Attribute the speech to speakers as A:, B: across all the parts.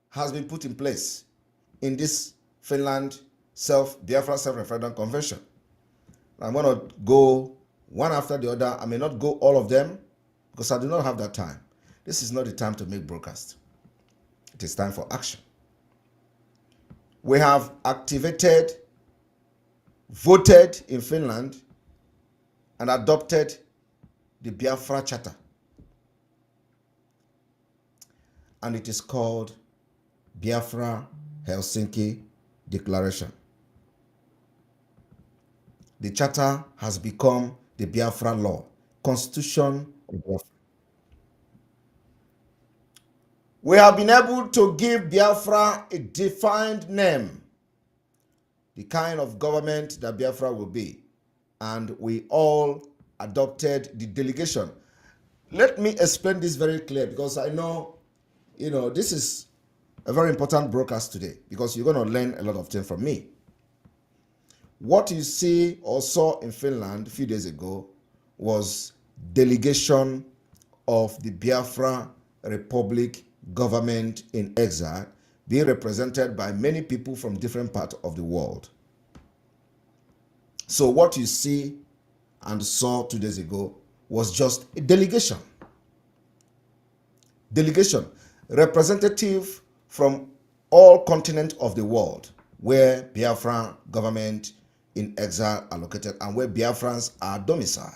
A: has been put in place in this Finland Biafra Self-Referendum Convention. I'm going to go one after the other. I may not go all of them because I do not have that time. This is not the time to make broadcast. It is time for action. We have activated, voted in Finland, and adopted the Biafra Charter. And it is called Biafra Helsinki Declaration. The charter has become the Biafra law, Constitution of Biafra. We have been able to give Biafra a defined name, the kind of government that Biafra will be. And we all adopted the delegation. Let me explain this very clear, because I know, this is a very important broadcast today, because you're going to learn a lot of things from me. What you see or saw in Finland a few days ago was delegation of the Biafra Republic government in exile, being represented by many people from different parts of the world. So what you see and saw 2 days ago was just a delegation. Delegation, representative from all continents of the world where Biafran government in exile are located and where Biafrans are domiciled.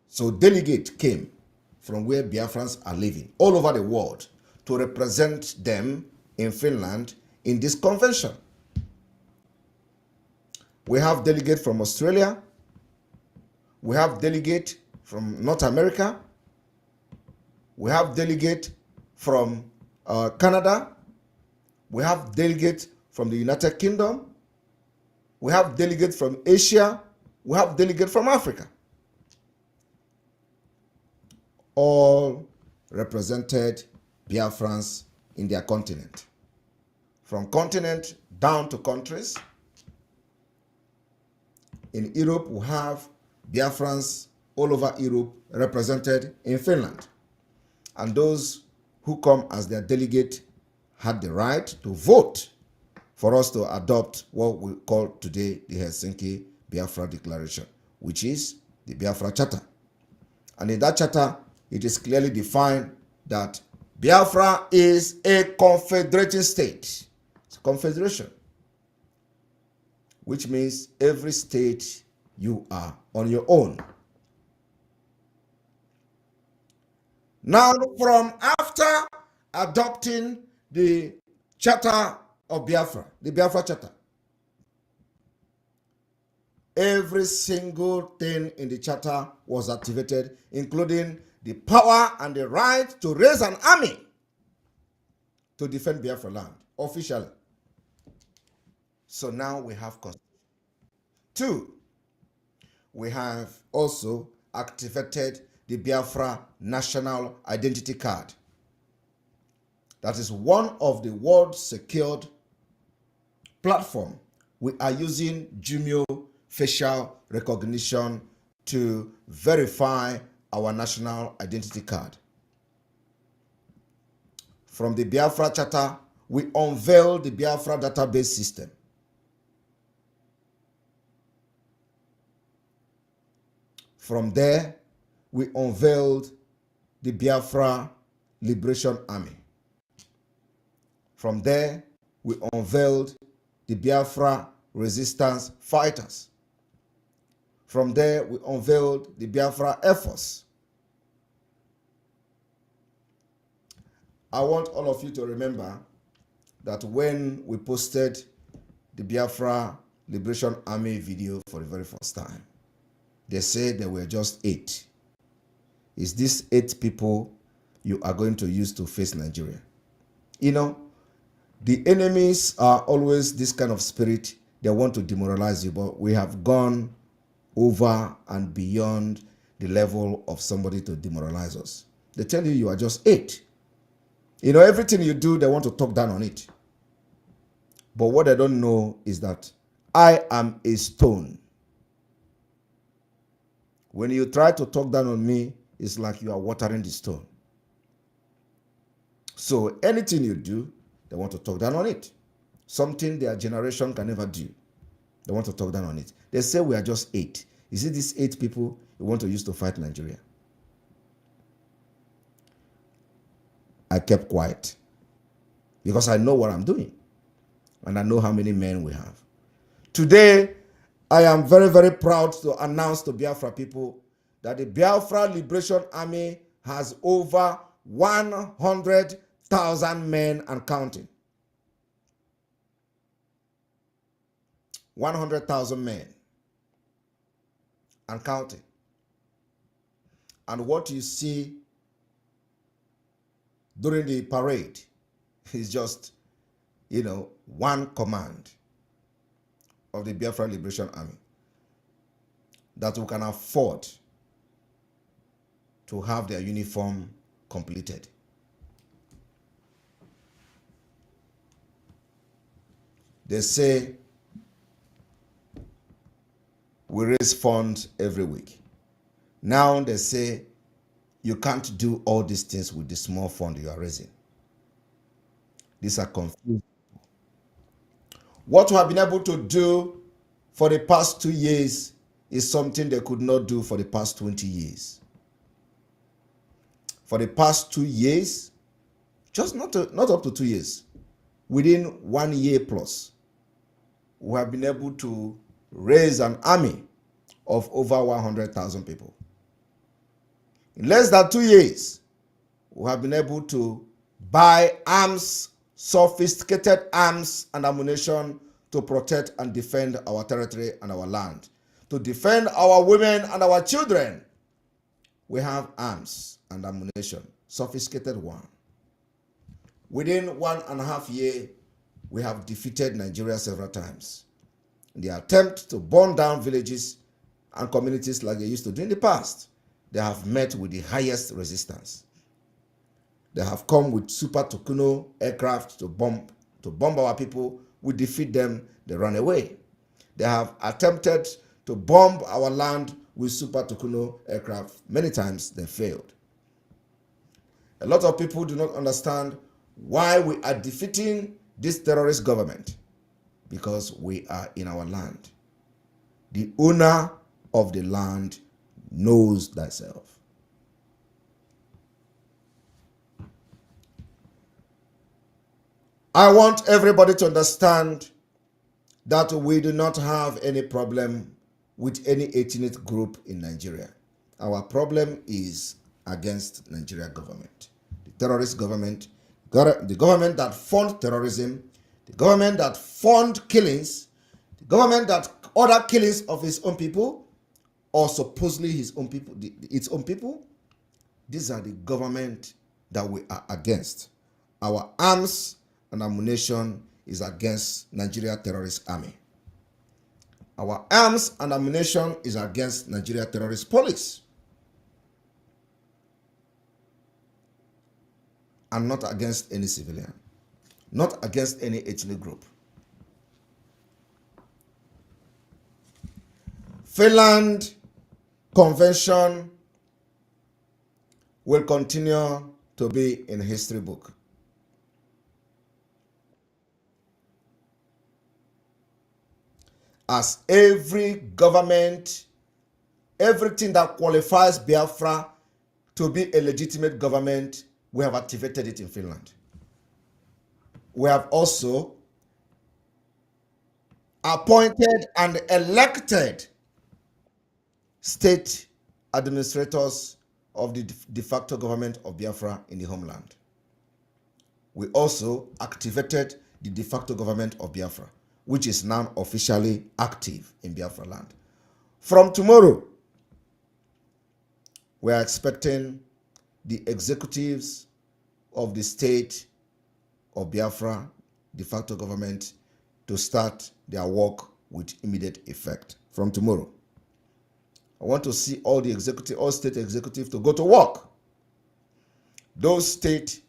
A: So delegate came from where Biafrans are living all over the world to represent them in Finland in this convention. We have delegate from Australia. We have delegate from North America. We have delegate from Canada. We have delegate from the United Kingdom. We have delegate from Asia. We have delegate from Africa. All represented Biafrans in their continent. From continent down to countries. In Europe, we have Biafrans all over Europe represented in Finland. And those who come as their delegate had the right to vote for us to adopt what we call today the Helsinki Biafra Declaration, which is the Biafra Charter. And in that charter, it is clearly defined that Biafra is a confederating state. It's a confederation, which means every state you are on your own. Now, from after adopting the Charter of Biafra, the Biafra Charter, every single thing in the charter was activated, including the power and the right to raise an army to defend Biafra land officially. So now we have Constitution. 2, we have also activated the Biafra National Identity Card. That is one of the world secured platform. We are using Jumio facial recognition to verify our national identity card. From the Biafra Charter, we unveiled the Biafra database system. From there, we unveiled the Biafra Liberation Army. From there, we unveiled the Biafra Resistance Fighters. From there, we unveiled the Biafra Air Force. I want all of you to remember that when we posted the Biafra Liberation Army video for the very first time, they said there were just 8. Is this 8 people you are going to use to face Nigeria? You know, the enemies are always this kind of spirit. They want to demoralize you, but we have gone over and beyond the level of somebody to demoralize us. They tell you you are just 8. You know, everything you do, they want to talk down on it. But what they don't know is that I am a stone. When you try to talk down on me, it's like you are watering the stone. So anything you do, they want to talk down on it. Something their generation can never do. They want to talk down on it. They say we are just 8. You see these 8 people you want to use to fight Nigeria? I kept quiet because I know what I'm doing and I know how many men we have. Today, I am very, very proud to announce to Biafra people that the Biafra Liberation Army has over 100,000 men and counting. 100,000 men and counting. And what you see during the parade is just, one command of the Biafra Liberation Army that we can afford to have their uniform completed. They say we raise funds every week. Now they say you can't do all these things with the small fund you are raising. These are confused. What we have been able to do for the past 2 years is something they could not do for the past 20 years. For the past 2 years, just not up to 2 years, within 1 year plus, we have been able to raise an army of over 100,000 people. In less than 2 years, we have been able to buy arms, sophisticated arms and ammunition to protect and defend our territory and our land, to defend our women and our children. We have arms and ammunition, sophisticated one. Within 1.5 years, we have defeated Nigeria several times in the attempt to burn down villages and communities like they used to do in the past. They have met with the highest resistance. They have come with Super Tucano aircraft to bomb our people. We defeat them, they run away. They have attempted to bomb our land with Super Tucano aircraft. Many times they failed. A lot of people do not understand why we are defeating this terrorist government, because we are in our land. The owner of the land knows thyself. I want everybody to understand that we do not have any problem with any ethnic group in Nigeria. Our problem is against Nigeria government, the terrorist government, the government that fund terrorism, the government that fund killings, the government that order killings of his own people, or supposedly his own people, its own people. These are the government that we are against. Our arms and ammunition is against Nigeria terrorist army. Our arms and ammunition is against Nigeria terrorist police, and not against any civilian, not against any ethnic group. Finland Convention will continue to be in history book. As every government, everything that qualifies Biafra to be a legitimate government, we have activated it in Finland. We have also appointed and elected state administrators of the de facto government of Biafra in the homeland. We also activated the de facto government of Biafra, which is now officially active in Biafra land. From tomorrow, we are expecting the executives of the state of Biafra, de facto government, to start their work with immediate effect from tomorrow. I want to see all state executives to go to work. Those states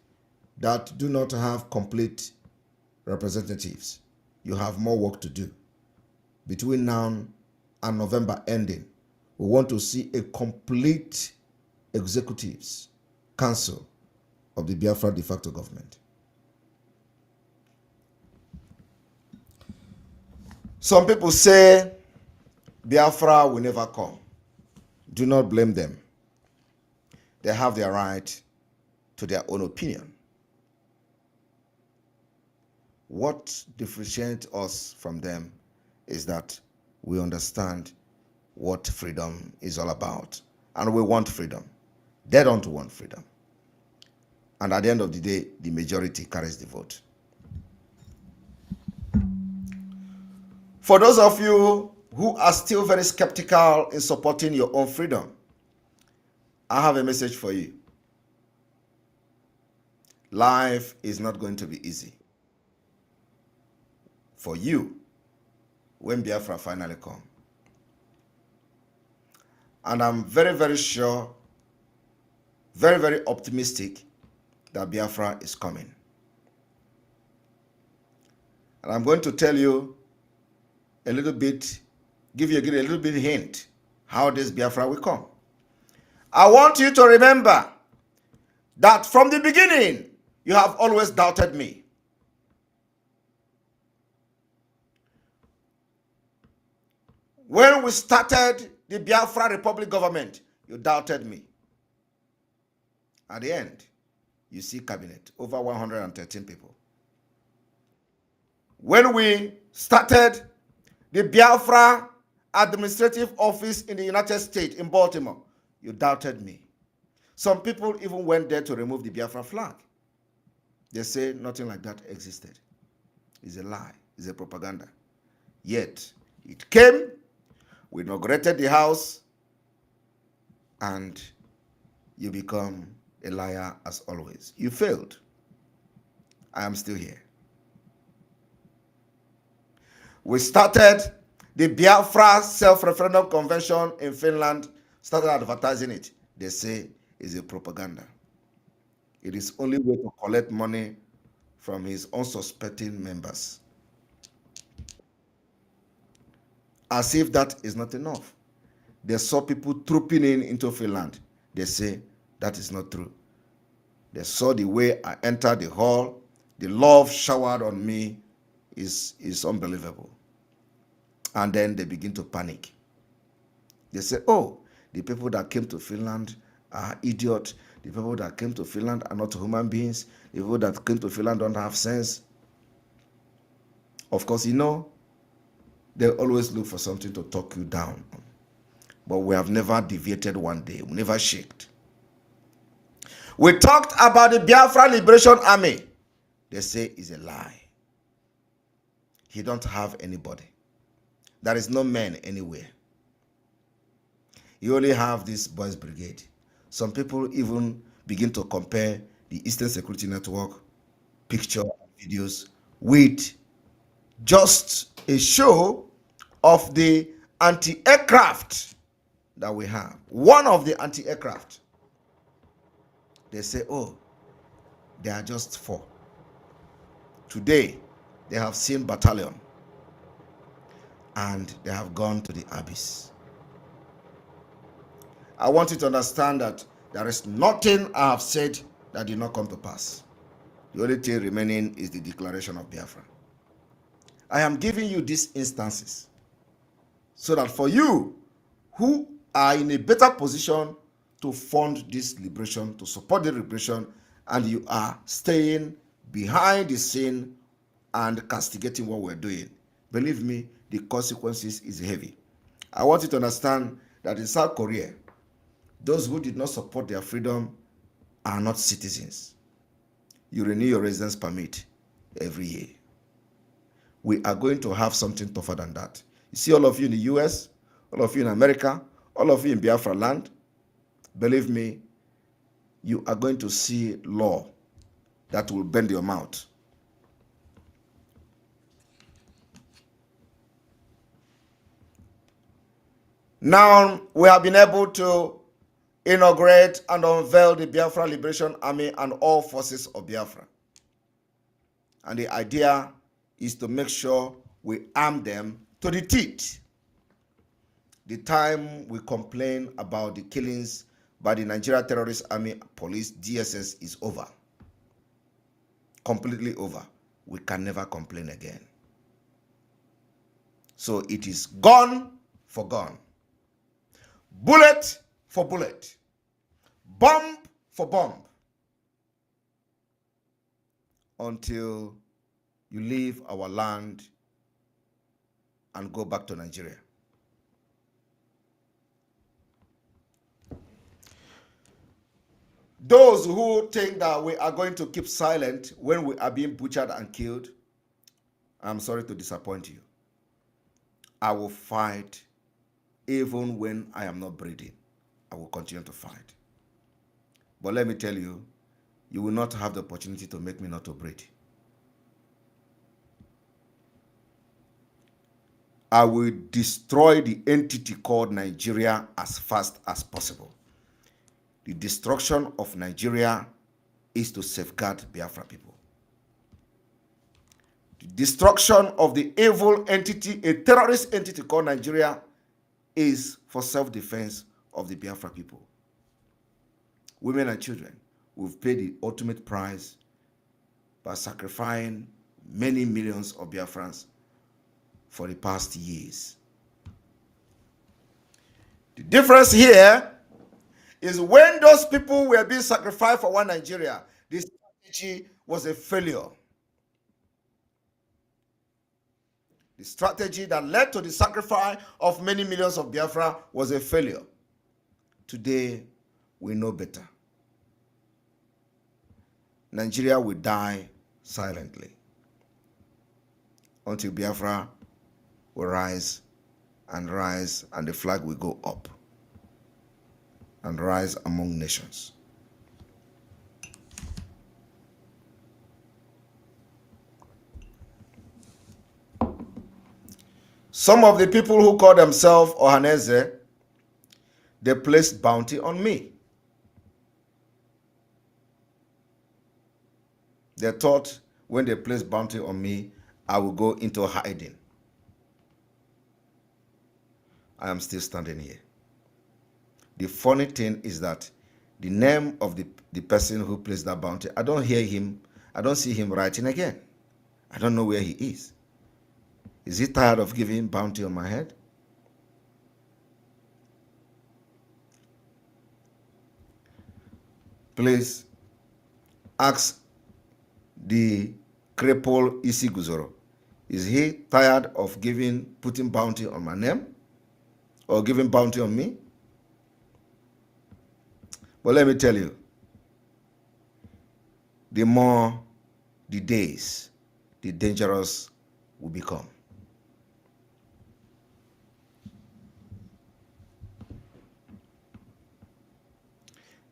A: that do not have complete representatives, you have more work to do. Between now and November ending, we want to see a complete executives council of the Biafra de facto government. Some people say Biafra will never come. Do not blame them. They have their right to their own opinion. What differentiates us from them is that we understand what freedom is all about, and we want freedom. They don't want freedom. And at the end of the day, the majority carries the vote. For those of you who are still very skeptical in supporting your own freedom, I have a message for you. Life is not going to be easy for you when Biafra finally comes. And I'm very, very sure, very, very optimistic that Biafra is coming. And I'm going to tell you a little bit, give you a little bit hint how this Biafra will come. I want you to remember that from the beginning, you have always doubted me. When we started the Biafra Republic government, you doubted me. At the end, you see cabinet, over 113 people. When we started the Biafra administrative office in the United States in Baltimore, you doubted me. Some people even went there to remove the Biafra flag. They say nothing like that existed. It's a lie. It's a propaganda. Yet, it came, we inaugurated the house, and you become a liar as always. You failed. I am still here. We started the Biafra Self-Referendum Convention in Finland, started advertising it. They say it's a propaganda. It is only way to collect money from his unsuspecting members. As if that is not enough. They saw people trooping into Finland. They say that is not true. They saw the way I entered the hall. The love showered on me is unbelievable. And then they begin to panic. They say, oh, the people that came to Finland are idiots. The people that came to Finland are not human beings. The people that came to Finland don't have sense. Of course, you know, they always look for something to talk you down. But we have never deviated one day. We never shaked. We talked about the Biafra Liberation Army. They say it's a lie. He don't have anybody. There is no man anywhere. You only have this boys brigade. Some people even begin to compare the Eastern Security Network picture and videos with just a show of the anti-aircraft that we have. One of the anti-aircraft. They say, oh, they are just 4. Today, they have seen battalion. And they have gone to the abyss. I want you to understand that there is nothing I have said that did not come to pass. The only thing remaining is the declaration of Biafra. I am giving you these instances so that for you who are in a better position to fund this liberation, to support the liberation, and you are staying behind the scene and castigating what we're doing, believe me, the consequences is heavy. I want you to understand that in South Korea, those who did not support their freedom are not citizens. You renew your residence permit every year. We are going to have something tougher than that. You see all of you in the US, all of you in America, all of you in Biafra land, believe me, you are going to see law that will bend your mouth. Now, we have been able to inaugurate and unveil the Biafra Liberation Army and all forces of Biafra. And the idea is to make sure we arm them to the teeth. The time we complain about the killings by the Nigeria Terrorist Army Police, DSS, is over. completely over. We can never complain again. So it is gun for gun, bullet for bullet, bomb for bomb, until you leave our land and go back to Nigeria. Those who think that we are going to keep silent when we are being butchered and killed, I'm sorry to disappoint you. I will fight even when I am not breathing. I will continue to fight. But let me tell you, you will not have the opportunity to make me not to breathe. I will destroy the entity called Nigeria as fast as possible. The destruction of Nigeria is to safeguard Biafra people. The destruction of the evil entity, a terrorist entity called Nigeria, is for self-defense of the Biafra people. Women and children will pay the ultimate price by sacrificing many millions of Biafrans for the past years. The difference here is when those people were being sacrificed for one Nigeria, this strategy was a failure. The strategy that led to the sacrifice of many millions of Biafra was a failure. Today, we know better. Nigeria will die silently until Biafra will rise, and the flag will go up and rise among nations. Some of the people who call themselves Ohaneze, they placed bounty on me. They thought when they placed bounty on me, I will go into hiding. I am still standing here. The funny thing is that the name of the person who placed that bounty, I don't hear him, I don't see him writing again. I don't know where he is. Is he tired of giving bounty on my head? Please ask the cripple Isi Guzoro. Is he tired of putting bounty on my name? Or giving bounty on me? But let me tell you, the more the days, the dangerous will become.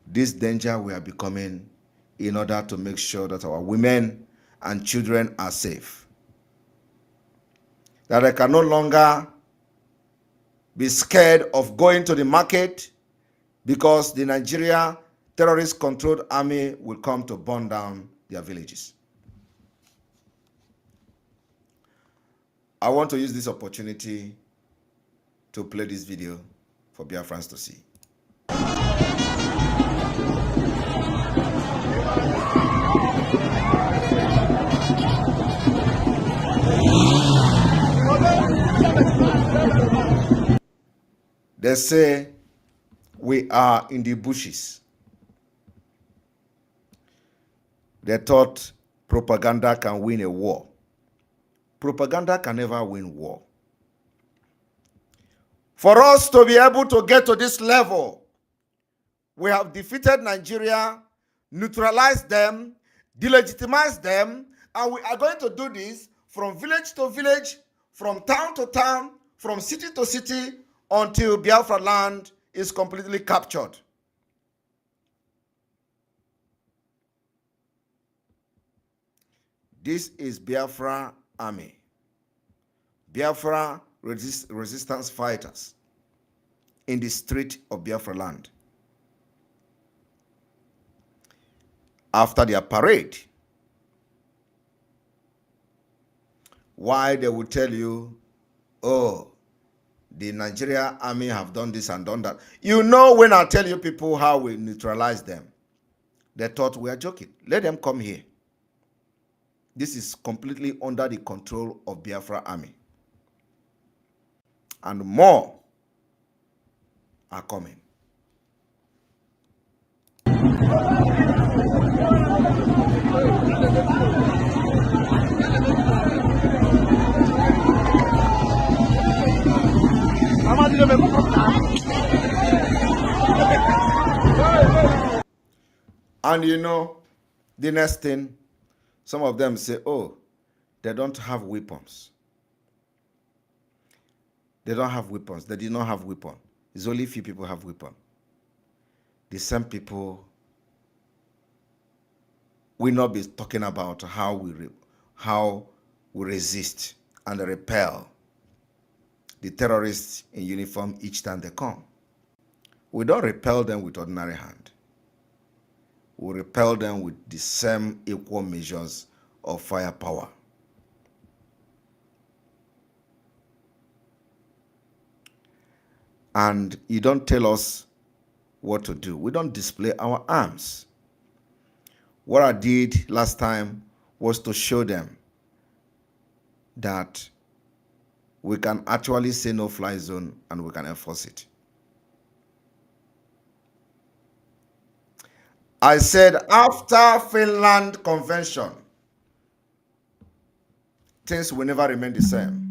A: This danger we are becoming in order to make sure that our women and children are safe. That I can no longer be scared of going to the market because the Nigeria terrorist-controlled army will come to burn down their villages. I want to use this opportunity to play this video for BIAFRANS to see. They say we are in the bushes. They thought propaganda can win a war. Propaganda can never win war. For us to be able to get to this level, we have defeated Nigeria, neutralized them, delegitimized them, and we are going to do this from village to village, from town to town, from city to city, until Biafra land is completely captured. This is Biafra army. Biafra resistance fighters in the street of Biafra land. After their parade, why they will tell you, oh, the Nigeria army have done this and done that. You know, when I tell you people how we neutralize them, they thought we are joking. Let them come here. This is completely under the control of Biafra Army. And more are coming. And you know, the next thing, some of them say, oh, they don't have weapons. They don't have weapons. They did not have weapons. It's only few people have weapons. The same people will not be talking about how we resist and repel the terrorists in uniform each time they come. We don't repel them with ordinary hand. We repel them with the same equal measures of firepower. And you don't tell us what to do. We don't display our arms. What I did last time was to show them that we can actually say no-fly zone and we can enforce it. I said after Finland Convention, things will never remain the same.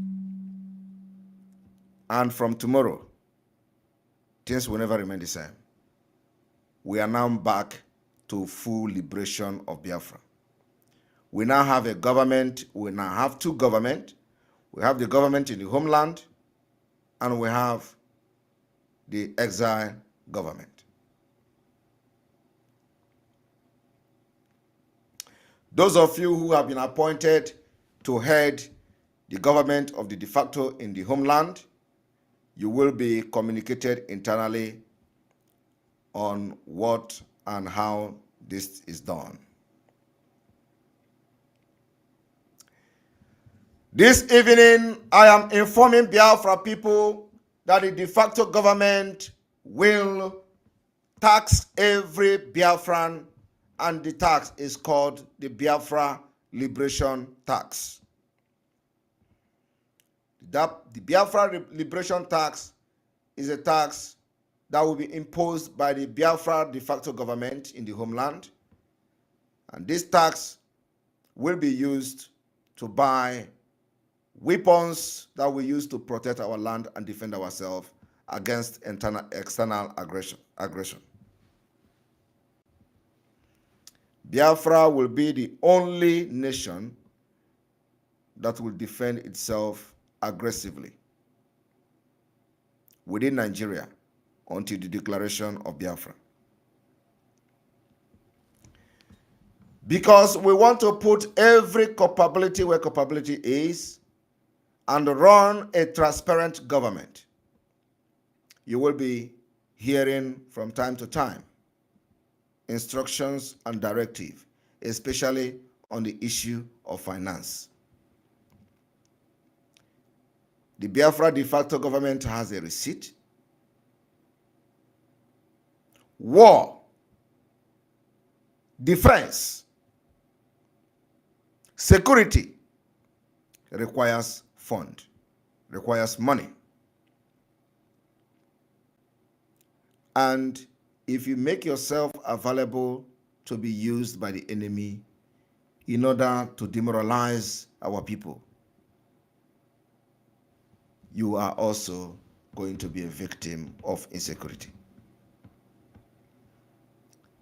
A: And from tomorrow, things will never remain the same. We are now back to full liberation of Biafra. We now have a government. We now have two governments. We have the government in the homeland, and we have the exile government. Those of you who have been appointed to head the government of the de facto in the homeland, you will be communicated internally on what and how this is done. This evening, I am informing Biafra people that the de facto government will tax every Biafran, and the tax is called the Biafra Liberation Tax. The Biafra Liberation Tax is a tax that will be imposed by the Biafra de facto government in the homeland. And this tax will be used to buy weapons that we use to protect our land and defend ourselves against external aggression. Biafra will be the only nation that will defend itself aggressively within Nigeria until the declaration of Biafra. Because we want to put every culpability where culpability is and run a transparent government. You will be hearing from time to time instructions and directives, especially on the issue of finance. The Biafra de facto government has a receipt. War, defense, security requires fund, requires money. And if you make yourself available to be used by the enemy in order to demoralize our people, you are also going to be a victim of insecurity.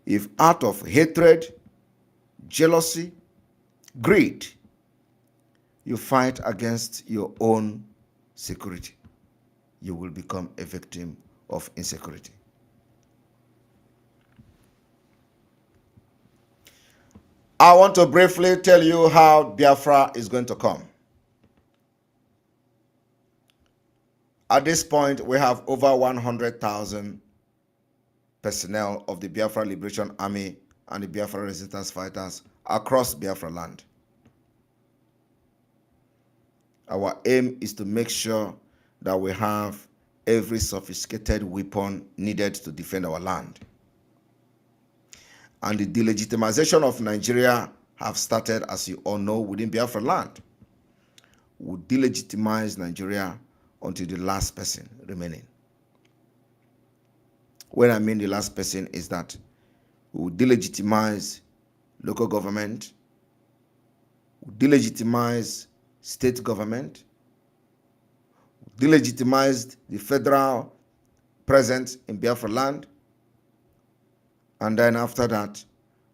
A: If out of hatred, jealousy, greed, you fight against your own security, you will become a victim of insecurity. I want to briefly tell you how Biafra is going to come. At this point, we have over 100,000 personnel of the Biafra Liberation Army and the Biafra Resistance Fighters across Biafra land. Our aim is to make sure that we have every sophisticated weapon needed to defend our land. And the delegitimization of Nigeria have started, as you all know, within Biafra land, will delegitimize Nigeria until the last person remaining. When I mean the last person is that we will delegitimize local government, delegitimize state government, delegitimize the federal presence in Biafra land, and then after that,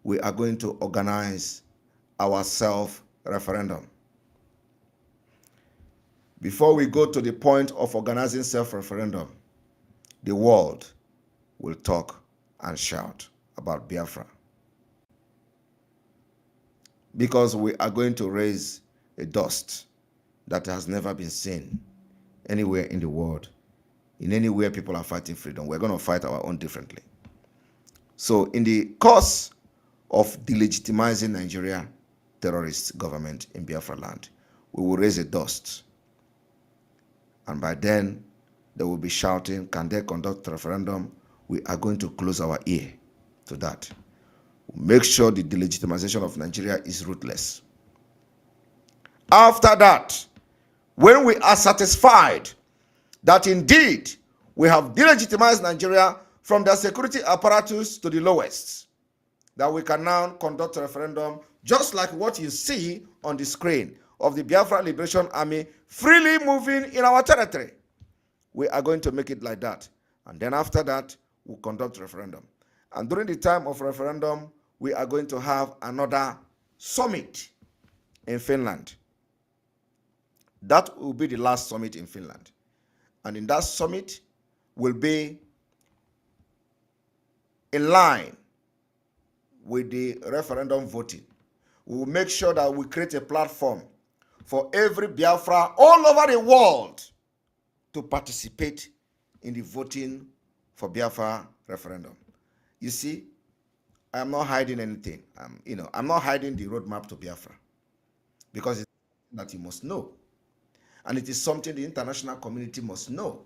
A: we are going to organize our self-referendum. Before we go to the point of organizing self-referendum, the world will talk and shout about Biafra. Because we are going to raise a dust that has never been seen anywhere in the world. In anywhere people are fighting freedom, we're going to fight our own differently. So in the course of delegitimizing Nigeria terrorist government in Biafra land, we will raise a dust. And by then, they will be shouting, can they conduct a referendum? We are going to close our ear to that. Make sure the delegitimization of Nigeria is ruthless. After that, when we are satisfied that indeed we have delegitimized Nigeria from the security apparatus to the lowest, that we can now conduct a referendum just like what you see on the screen of the Biafra Liberation Army freely moving in our territory. We are going to make it like that. And then after that, we'll conduct a referendum. And during the time of referendum, we are going to have another summit in Finland. That will be the last summit in Finland. And in that summit will be in line with the referendum voting. We will make sure that we create a platform for every Biafra all over the world to participate in the voting for Biafra referendum. You see, I am not hiding anything. I'm not hiding the roadmap to Biafra, because it's something that you must know. And it is something the international community must know.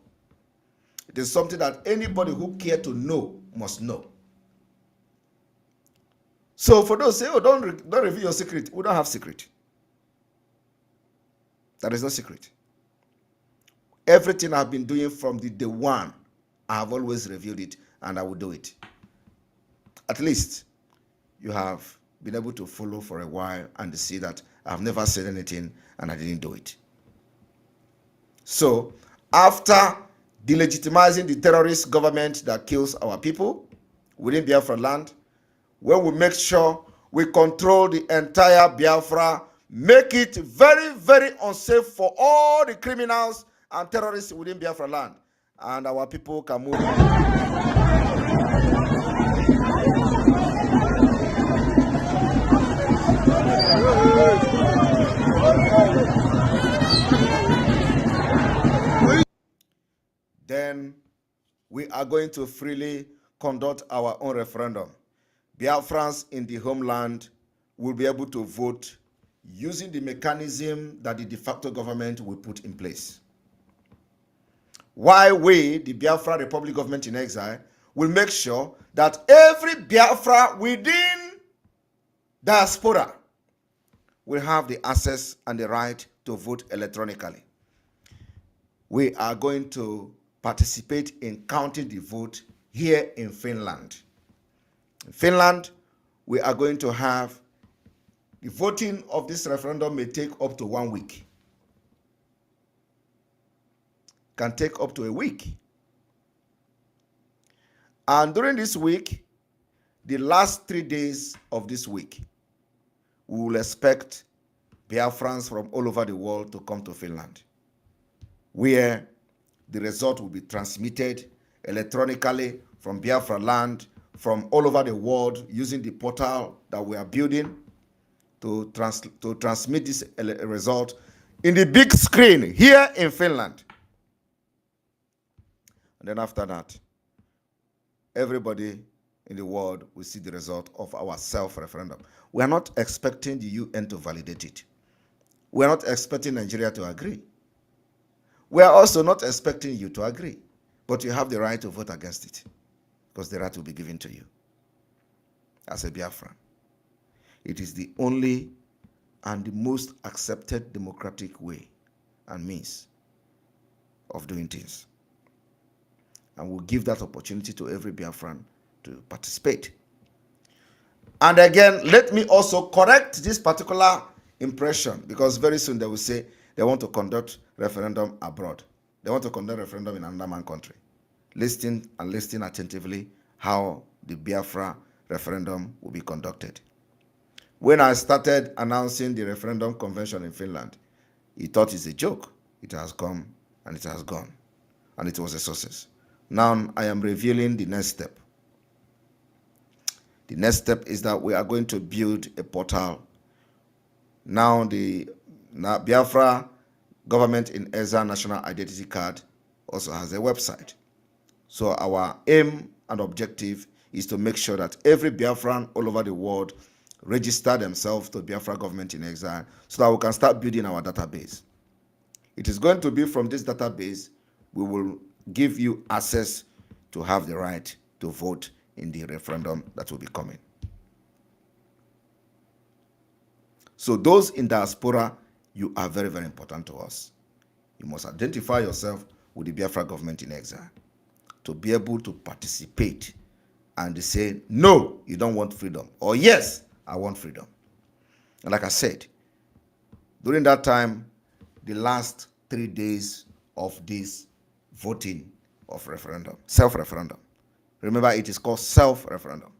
A: It is something that anybody who cares to know must know. So for those who say, oh, don't reveal your secret, we don't have secret. There is no secret. Everything I've been doing from the day one, I have always revealed it, and I will do it. At least you have been able to follow for a while and see that I've never said anything and I didn't do it. So after delegitimizing the terrorist government that kills our people within Biafra land, when we make sure we control the entire Biafra, make it very, very unsafe for all the criminals and terrorists within Biafra land, and our people can move on. Then we are going to freely conduct our own referendum. Biafrans in the homeland will be able to vote using the mechanism that the de facto government will put in place. While we, the Biafra Republic government in exile, will make sure that every Biafra within diaspora will have the access and the right to vote electronically. We are going to participate in counting the vote here in Finland. In Finland, we are going to have the voting of this referendum may take up to 1 week. Can take up to a week. And during this week, the last 3 days of this week, we will expect Biafrans from all over the world to come to Finland, where the result will be transmitted electronically from Biafra land, from all over the world, using the portal that we are building to transmit this result in the big screen here in Finland. And then after that, everybody in the world will see the result of our self-referendum. We are not expecting the UN to validate it. We are not expecting Nigeria to agree. We are also not expecting you to agree. But you have the right to vote against it, because the right will be given to you as a Biafran. It is the only and the most accepted democratic way and means of doing things. And we'll give that opportunity to every Biafran to participate. And again, let me also correct this particular impression, because very soon they will say they want to conduct referendum abroad. They want to conduct referendum in another man's country. Listen and listen attentively how the Biafra referendum will be conducted. When I started announcing the referendum convention in Finland, he thought it's a joke. It has come and it has gone, and it was a success. Now I am revealing the next step. The next step is that we are going to build a portal. Now the Biafra Government in Exile National Identity Card also has a website. So our aim and objective is to make sure that every Biafran all over the world register themselves to Biafra Government in Exile so that we can start building our database. It is going to be from this database we will give you access to have the right to vote in the referendum that will be coming. So those in diaspora, you are very, very important to us. You must identify yourself with the Biafra Government in Exile to be able to participate and say, no, you don't want freedom, or yes, I want freedom. And like I said, during that time, the last 3 days of this voting of referendum, self-referendum. Remember, it is called self-referendum.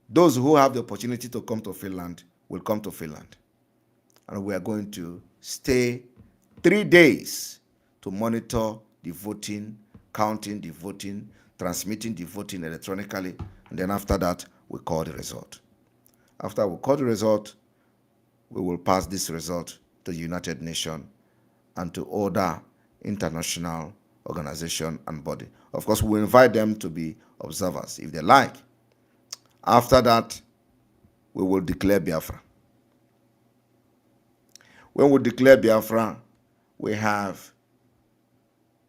A: Those who have the opportunity to come to Finland will come to Finland. And we are going to stay 3 days to monitor the voting, counting the voting, transmitting the voting electronically, and then after that, we call the result. After we call the result, we will pass this result to the United Nations and to other international organization and body. Of course, we invite them to be observers if they like. After that, we will declare Biafra. When we declare Biafra, we have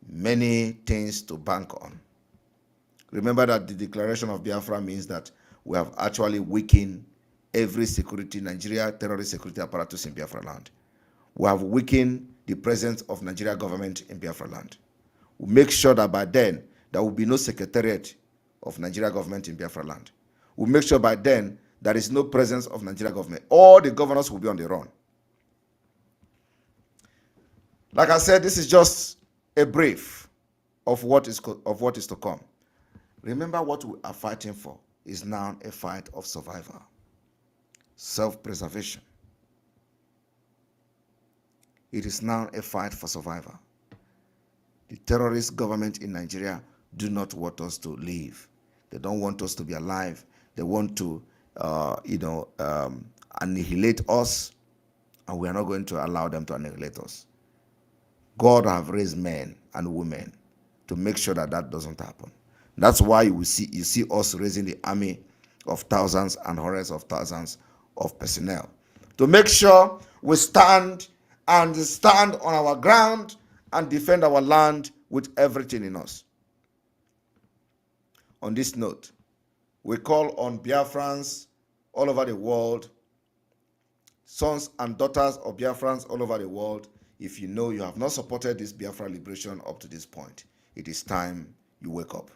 A: many things to bank on. Remember that the declaration of Biafra means that we have actually weakened every security, Nigeria terrorist security apparatus in Biafra land. We have weakened the presence of Nigeria government in Biafra land. We make sure that by then, there will be no secretariat of Nigeria government in Biafra land. We make sure by then, there is no presence of Nigeria government. All the governors will be on the run. Like I said, this is just a brief of what is to come. Remember, what we are fighting for is now a fight of survival, self-preservation. It is now a fight for survival. The terrorist government in Nigeria do not want us to live. They don't want us to be alive. They want to, annihilate us, and we are not going to allow them to annihilate us. God have raised men and women to make sure that that doesn't happen. That's why you see us raising the army of thousands and hundreds of thousands of personnel to make sure we stand on our ground and defend our land with everything in us. On this note, we call on Biafrans all over the world, sons and daughters of Biafrans all over the world. If you know you have not supported this Biafra liberation up to this point, it is time you wake up.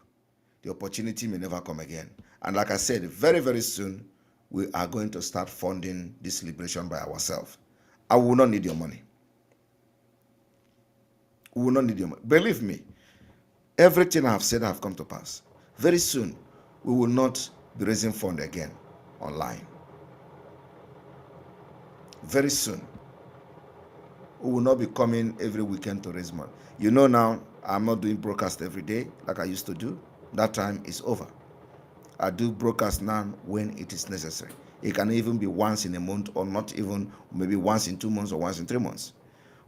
A: The opportunity may never come again. And like I said, very, very soon, we are going to start funding this liberation by ourselves. I will not need your money. We will not need your money. Believe me, everything I have said have come to pass. Very soon, we will not be raising funds again online. Very soon, we will not be coming every weekend to raise money. You know now, I'm not doing broadcast every day like I used to do. That time is over. I do broadcast now when it is necessary. It can even be once in a month, or not even, maybe once in 2 months or once in 3 months.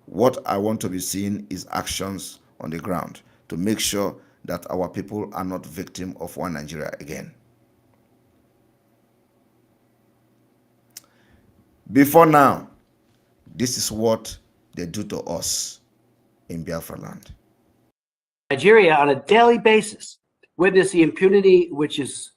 A: What I want to be seeing is actions on the ground to make sure that our people are not victim of one Nigeria again. Before now, this is what they do to us in Biafra land.
B: Nigeria, on a daily basis, witness the impunity which is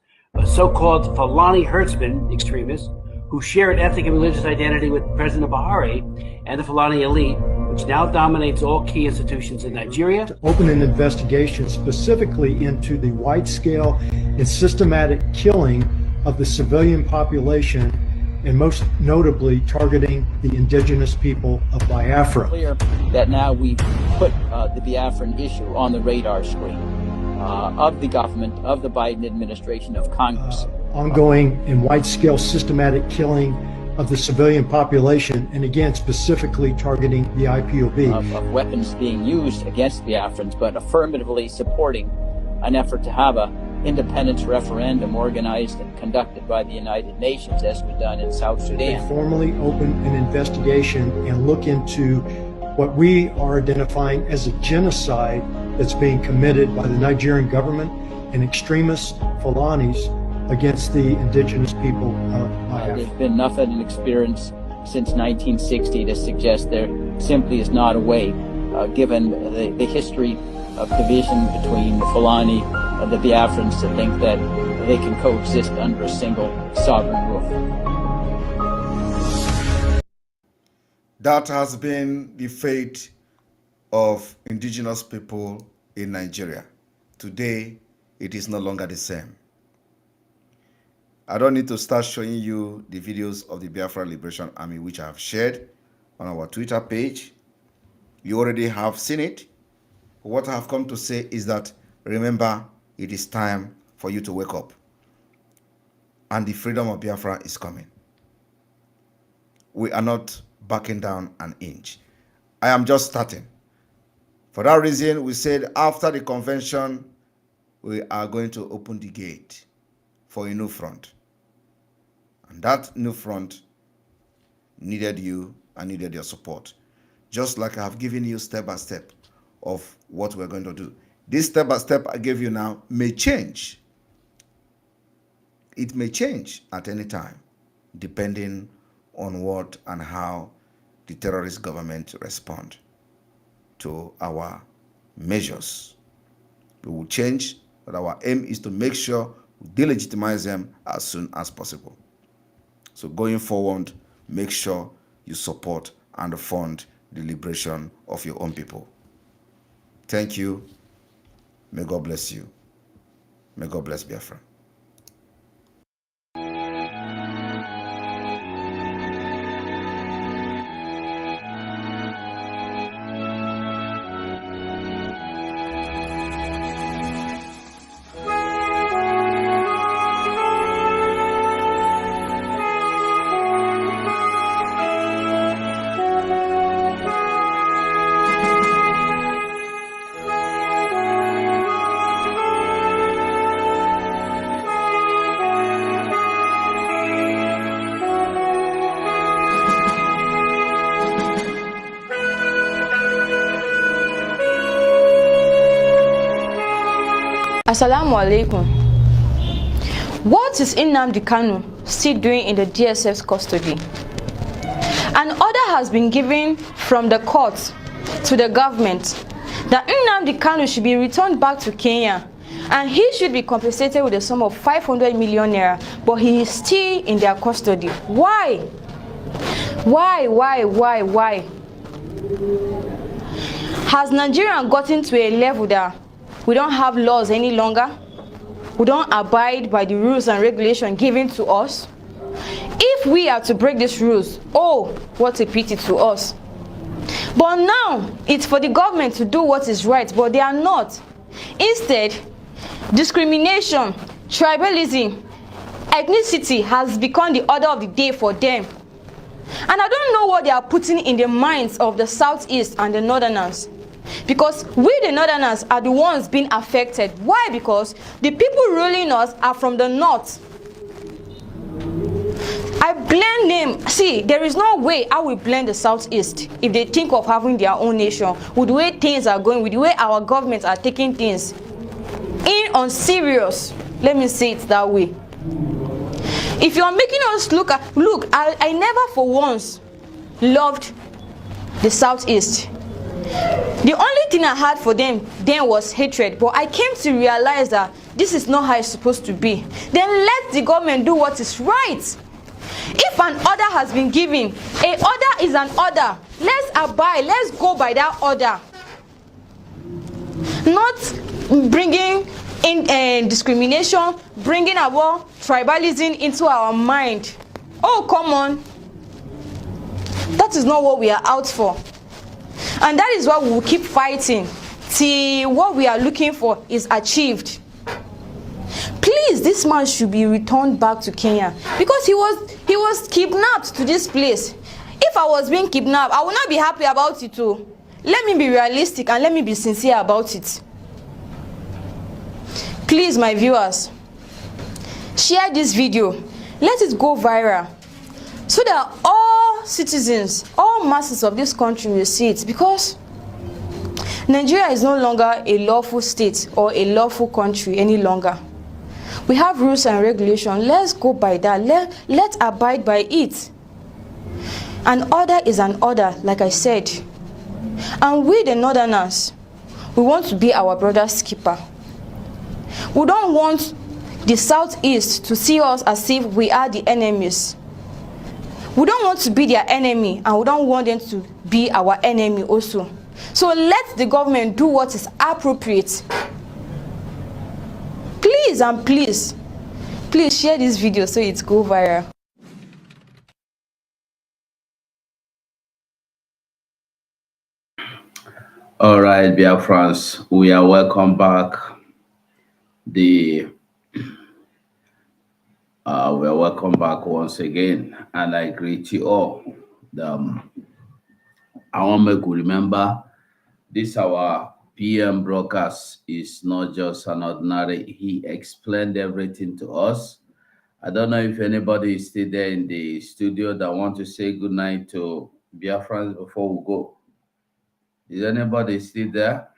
B: so-called Fulani herdsmen extremists who shared ethnic and religious identity with President Buhari and the Fulani elite, which now dominates all key institutions in Nigeria.
C: To open an investigation specifically into the wide-scale and systematic killing of the civilian population, and most notably targeting the indigenous people of Biafra.
D: Clear that now we've put the Biafran issue on the radar screen of the government, of the Biden administration, of Congress.
C: Ongoing and wide-scale systematic killing of the civilian population, and again specifically targeting the IPOB.
D: Of weapons being used against Biafrans, but affirmatively supporting an effort to have a independence referendum organized and conducted by the United Nations, as was done in South Sudan.
C: They formally open an investigation and look into what we are identifying as a genocide that's being committed by the Nigerian government and extremist Fulanis against the indigenous people of Biafra.
D: There's been nothing in experience since 1960 to suggest there simply is not a way, given the history of division between the Fulani and the Biafrans, to think that they can coexist under a single sovereign roof.
A: That has been the fate of indigenous people in Nigeria. Today, it is no longer the same. I don't need to start showing you the videos of the Biafra Liberation Army, which I have shared on our Twitter page. You already have seen it. What I have come to say is that, remember, it is time for you to wake up. And the freedom of Biafra is coming. We are not backing down an inch. I am just starting. For that reason, we said after the convention, we are going to open the gate for a new front. And that new front needed you and needed your support. Just like I have given you step by step of what we're going to do. This step by step I gave you now may change. It may change at any time, depending on what and how the terrorist government respond to our measures. We will change, but our aim is to make sure we delegitimize them as soon as possible. So going forward, make sure you support and fund the liberation of your own people. Thank you. May God bless you. May God bless Biafra.
E: Assalamu alaikum. What is Nnamdi Kanu still doing in the DSF's custody? An order has been given from the court to the government that Nnamdi Kanu should be returned back to Kenya and he should be compensated with a sum of 500 million naira, but he is still in their custody. Why? Why? Has Nigeria gotten to a level that we don't have laws any longer? We don't abide by the rules and regulations given to us? If we are to break these rules, oh, what a pity to us. But now, it's for the government to do what is right, but they are not. Instead, discrimination, tribalism, ethnicity has become the order of the day for them. And I don't know what they are putting in the minds of the Southeast and the Northerners. Because we, the Northerners, are the ones being affected. Why? Because the people ruling us are from the North. I blame them. See, there is no way I will blame the Southeast if they think of having their own nation, with the way things are going, with the way our governments are taking things in on serious. Let me say it that way. If you are making us look, I never for once loved the Southeast. The only thing I had for them then was hatred, but I came to realize that this is not how it's supposed to be. Then let the government do what is right. If If an order has been given, a order is an order. Let's abide, let's go by that order. Not bringing in discrimination, bringing our tribalism into our mind. Oh, come on. That is not what we are out for. And that is why we will keep fighting till what we are looking for is achieved. Please, this man should be returned back to Kenya because he was kidnapped to this place. If I was being kidnapped, I would not be happy about it too. Let me be realistic and let me be sincere about it. Please, my viewers, share this video. Let it go viral so that all citizens, all masses of this country will see it, because Nigeria is no longer a lawful state or a lawful country any longer. We have rules and regulations. Let's go by that. Let's abide by it. An order is an order, like I said. And we, the Northerners, we want to be our brother's keeper. We don't want the Southeast to see us as if we are the enemies. We don't want to be their enemy, and we don't want them to be our enemy also. So let the government do what is appropriate. Please and please share this video so it go viral.
F: All right, BIAFRANS, we are welcome back. We are welcome back once again, and I greet you all. I want to make you remember this our PM broadcast is not just an ordinary. He explained everything to us. I don't know if anybody is still there in the studio that want to say good night to BIAFRANS before we go. Is anybody still there?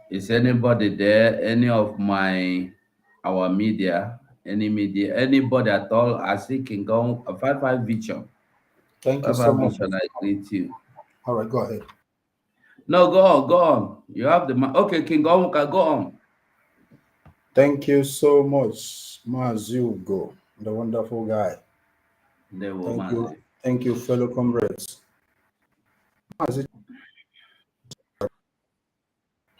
F: Is anybody there? Any of our media, anybody at all? I see King Gong, 55 Vision.
G: Thank you so much.
F: I greet you.
G: All right, go ahead.
F: No, go on. You have the okay, King Gong, go on.
G: Thank you so much, Mazugo, the wonderful guy. Thank you, fellow comrades.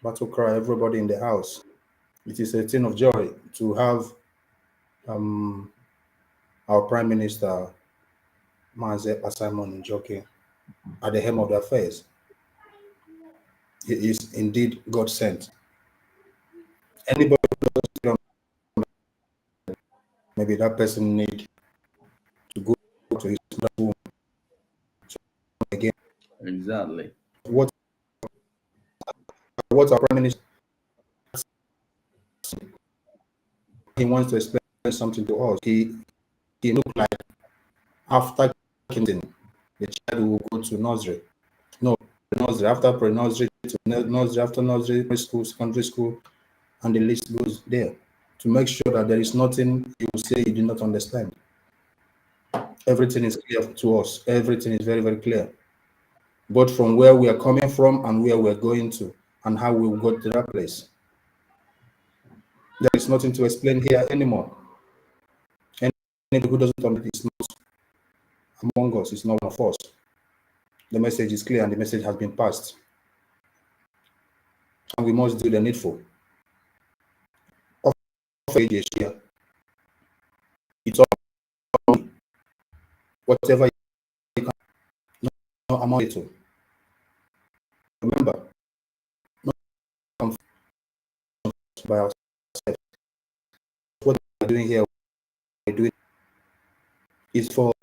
G: Battle cry, everybody in the house. It is a thing of joy to have our Prime Minister, Maze Simon Njoki, at the helm of the affairs. He is indeed God sent. Anybody, maybe that person need to go to his womb again.
F: Exactly.
G: What our Prime Minister, he wants to explain something to us. He looked like after kindergarten, the child will go to nursery. No, nursery, after pre-nursery to nursery, after nursery, preschool, secondary school, and the list goes there to make sure that there is nothing you will say you do not understand. Everything is clear to us. Everything is very, very clear, both from where we are coming from and where we're going to, and how we will go to that place. There is nothing to explain here anymore. Anybody who doesn't understand is not among us, it's not one of us. The message is clear and the message has been passed. And we must do the needful. It's all whatever you can, no amount to. Remember, not by ourselves. What we're doing here, we're doing is for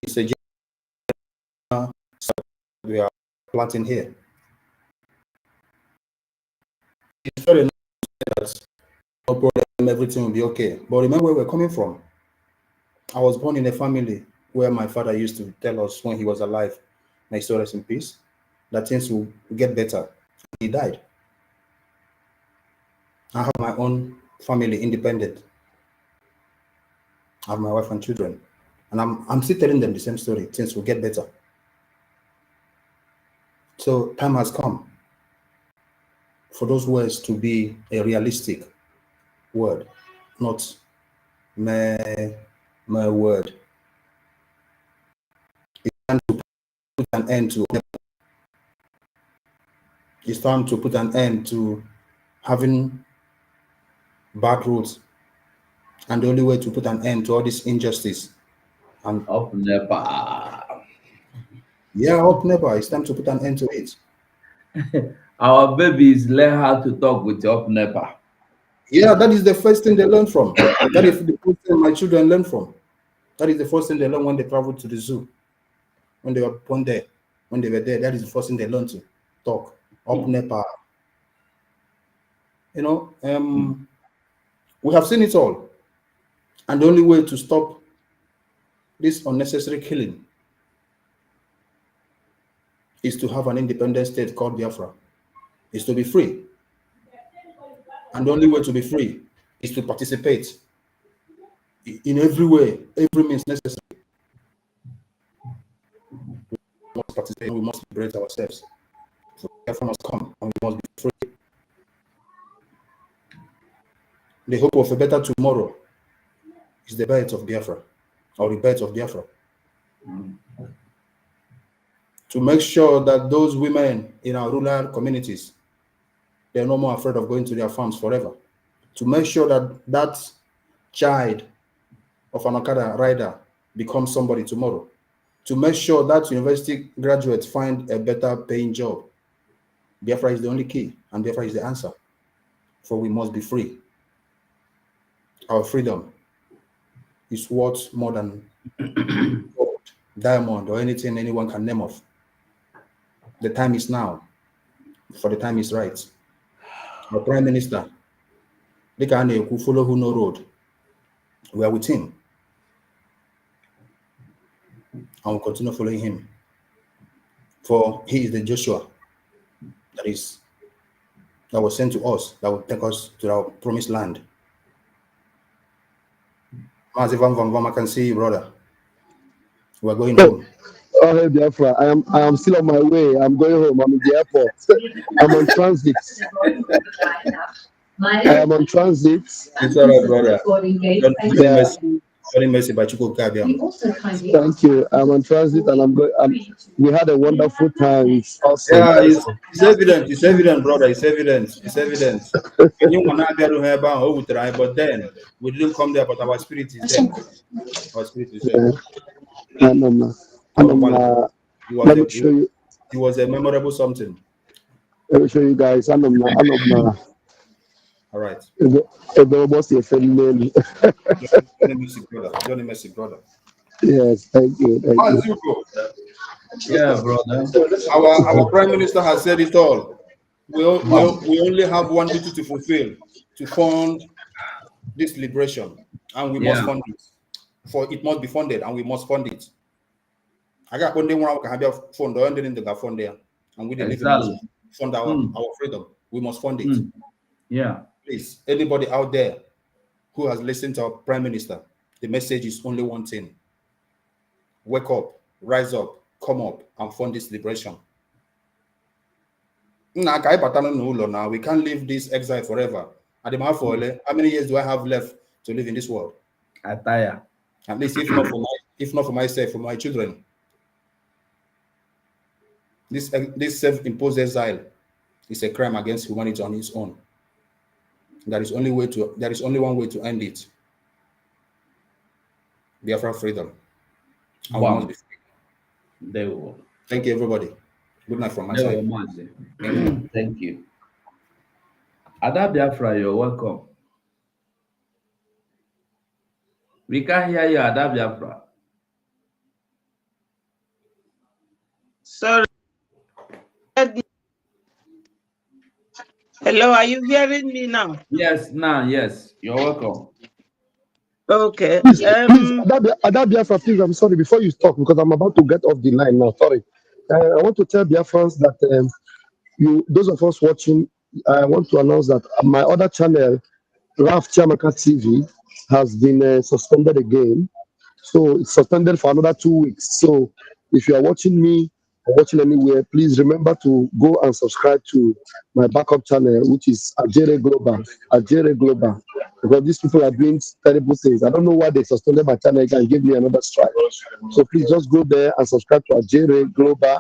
G: it's a general we are planting here. It's very nice that no problem, everything will be okay. But remember where we're coming from. I was born in a family where my father used to tell us when he was alive, may he rest in peace, that things will get better. He died. I have my own family, independent. I have my wife and children. And I'm still telling them the same story. Things will get better. So time has come for those words to be realistic word, not my word. It's time to put an end to. It's time to put an end to having bad roads, and the only way to put an end to all this injustice and
F: Up NEPA.
G: yeah, up never. It's time to put an end to it.
F: Our babies learn how to talk with up NEPA.
G: Yeah, that is the first thing they learn from. That is the first thing my children learn from. That is the first thing they learn when they travel to the zoo. When they were born there, when they were there, that is the first thing they learn to talk. Up NEPA. You know, we have seen it all. And the only way to stop this unnecessary killing is to have an independent state called Biafra. Is to be free. And the only way to be free is to participate in every way, every means necessary. We must participate, we must liberate ourselves. So Biafra must come and we must be free. The hope of a better tomorrow is the birth of Biafra, or the birth of Biafra. To make sure that those women in our rural communities, they're no more afraid of going to their farms forever. To make sure that that child of an Okada rider becomes somebody tomorrow. To make sure that university graduates find a better paying job. Biafra is the only key, and Biafra is the answer. For we must be free. Our freedom is worth more than gold, diamond, or anything anyone can name of. The time is now, for the time is right. Our Prime Minister, who follow who no road, we are with him. And we'll continue following him. For he is the Joshua that was sent to us, that will take us to our promised land. I can see you, brother. We're going home.
H: Oh, hey, Biafra. I am still on my way. I'm going home. I'm in the airport. I'm on transit. I am on transit.
G: It's all right, brother. Don't mess about you.
H: Thank you. I'm on transit and I'm going. We had a wonderful time. It's awesome.
G: Yeah, it's evident. It's evident, brother. It's evident. It's evident. You want to get here, but then we didn't come there, but our spirit is there. Our spirit is there.
H: Let me show you.
G: It was a memorable something.
H: Let me show you guys.
G: All right. Johnny Messi, brother.
H: Yes, thank you. Thank you.
F: Yeah, brother.
G: Our Prime Minister has said it all. We only have one duty to fulfill, to fund this liberation, and we must fund it. For it must be funded, and we must fund it. I got one day when I can have fund or ending the fund there, and we didn't fund our freedom. We must fund it.
F: Yeah.
G: Please, anybody out there who has listened to our Prime Minister, the message is only one thing: wake up, rise up, come up, and fund this liberation. Now we can't live this exile forever. How many years do I have left to live in this world?
F: Ataya.
G: At least if not for myself, for my children. This self-imposed exile is a crime against humanity on its own. There is only one way to end it. Biafra freedom. And we must be free. Thank you, everybody. Good night from my side.
F: Thank you. Ada Biafra, you're welcome. We can't hear you, Ada Biafra.
I: Sorry. Hello, are you hearing me now?
F: Yes, yes. You're welcome.
I: Okay.
H: Please, Ada Biafra, please, I'm sorry, before you talk, because I'm about to get off the line now. Sorry. I want to tell Biafrans that those of us watching, I want to announce that my other channel, Raf Chiamaka TV, has been suspended again. So it's suspended for another 2 weeks. So if you are watching me or watching anywhere, please remember to go and subscribe to my backup channel, which is Ajere Global. Ajere Global. Because these people are doing terrible things. I don't know why they suspended my channel and gave me another strike. So please just go there and subscribe to Ajere Global.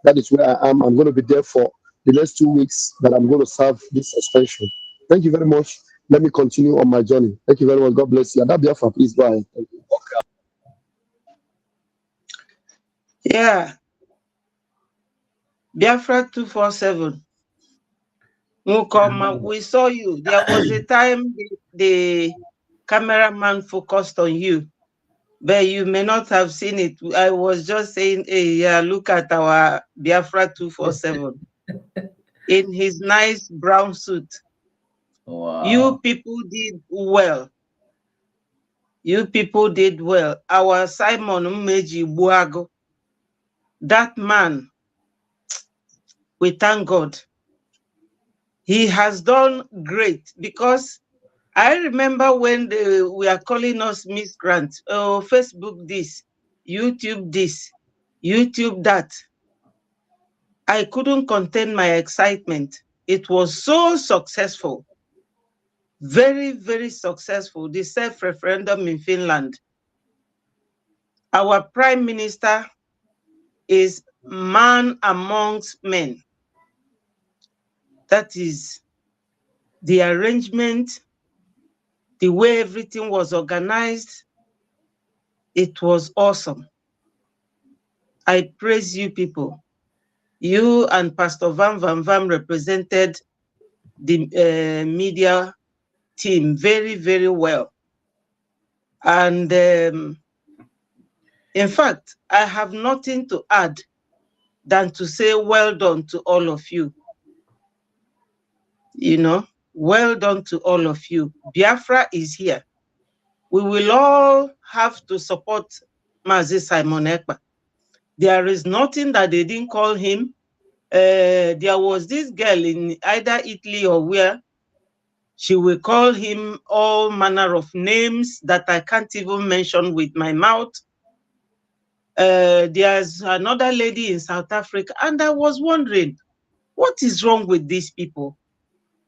H: That is where I am. I'm going to be there for the next 2 weeks that I'm going to serve this suspension. Thank you very much. Let me continue on my journey. Thank you very much. God bless you. Ada Biafra, please go ahead. Thank you.
I: Yeah. Biafra 247. Mukoma, we saw you. There was a time the cameraman focused on you, but you may not have seen it. I was just saying, hey, yeah, look at our Biafra 247 in his nice brown suit.
F: Wow.
I: You people did well. You people did well. Our Simon Mmeji Buago, that man, we thank God. He has done great, because I remember when they were calling us miscreants. Oh, Facebook this, YouTube that. I couldn't contain my excitement. It was so successful. Very, very successful. The self-referendum in Finland. Our prime minister is man amongst men. That is the arrangement, the way everything was organized. It was awesome. I praise you people. You and Pastor Van represented the media team very, very well. And in fact, I have nothing to add than to say well done to all of you. You know, well done to all of you. Biafra is here. We will all have to support Mazi Simon Ekpa. There is nothing that they didn't call him. There was this girl in either Italy or where, she will call him all manner of names that I can't even mention with my mouth. There's another lady in South Africa, and I was wondering, what is wrong with these people?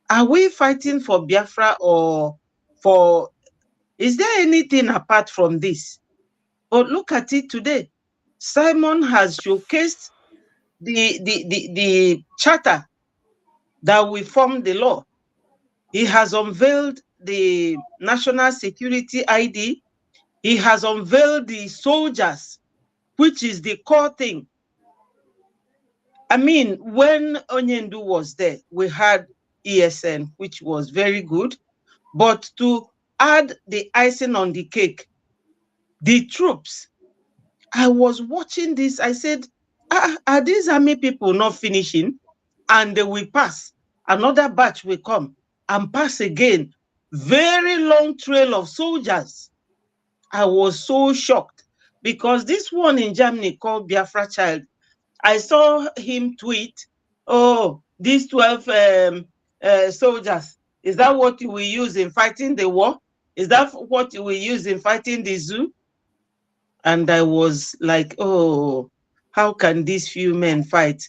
I: Are we fighting for Biafra, or for, is there anything apart from this? But look at it today. Simon has showcased the charter that will form the law. He has unveiled the national security ID. He has unveiled the soldiers, which is the core thing. I mean, when Onyendu was there, we had ESN, which was very good. But to add the icing on the cake, the troops, I was watching this. I said, are these army people not finishing? And they will pass. Another batch will come and pass again. Very long trail of soldiers. I was so shocked, because this one in Germany called Biafra Child, I saw him tweet, oh, these 12 soldiers, is that what you will use in fighting the war? Is that what you will use in fighting the zoo? And I was like, oh, how can these few men fight?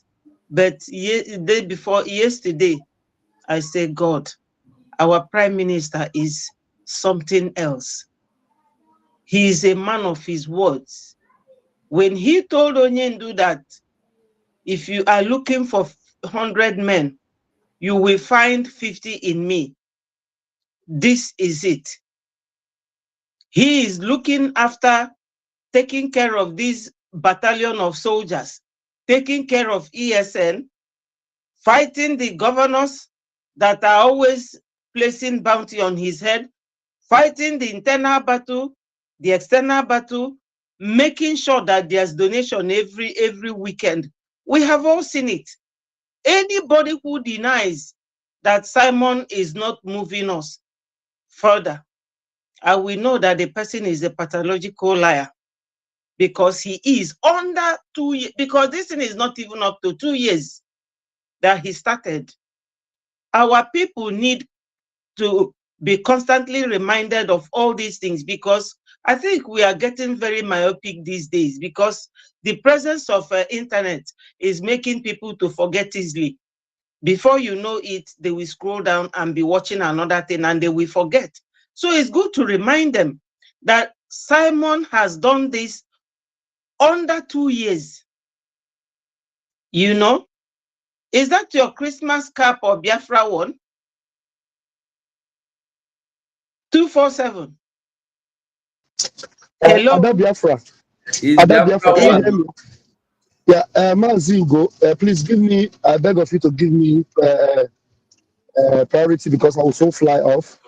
I: But the day before yesterday, I said, God, our prime minister is something else. He is a man of his words. When he told Onyendu that if you are looking for 100 men, you will find 50 in me. This is it. He is looking after taking care of this battalion of soldiers, taking care of ESN, fighting the governors that are always placing bounty on his head, fighting the internal battle, the external battle, making sure that there's donation every weekend. We have all seen it. Anybody who denies that Simon is not moving us further, I will know that the person is a pathological liar, because he is under 2 years, because this thing is not even up to 2 years that he started. Our people need to be constantly reminded of all these things, because I think we are getting very myopic these days, because the presence of internet is making people to forget easily. Before you know it, they will scroll down and be watching another thing and they will forget. So it's good to remind them that Simon has done this under 2 years. You know, is that your Christmas cap or Biafra one? 247. Hello.
H: Ada Biafra.
F: Is
H: Ada
F: Biafra
H: Biafra, can you
F: one?
H: hear me? Yeah, Mazingo, please give me, I beg of you to give me priority because I will soon fly off.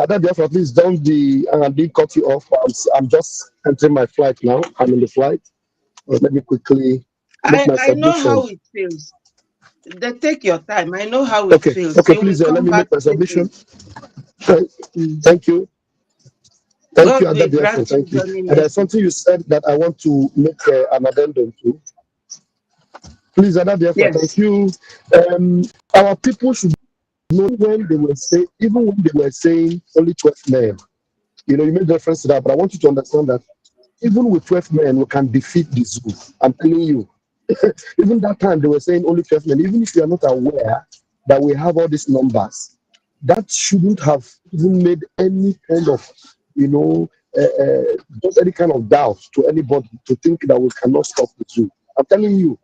H: Ada Biafra, please don't be, I didn't cut you off. I'm just entering my flight now. I'm in the flight. Let me quickly make my
I: I know
H: submission.
I: how it feels. Take your time. I know how it feels.
H: Okay,
I: You
H: please
I: will
H: let
I: come
H: me
I: back
H: make my submission.
I: safely.
H: Thank you. Thank
I: God
H: you, Ada
I: will
H: Biafra.
I: grant you
H: Thank you.
I: journey
H: And there's
I: mercy.
H: something you said that I want to make an addendum to. Please, Ada Biafra,
I: Yes.
H: thank you. Our people should know when they were saying, even when they were saying only 12 men, you know, you made reference to that, but I want you to understand that even with 12 men, we can defeat the zoo. I'm telling you. Even that time, they were saying only 12 men. Even if you are not aware that we have all these numbers, that shouldn't have even made any kind of, you know, just any kind of doubt to anybody to think that we cannot stop the zoo. I'm telling you,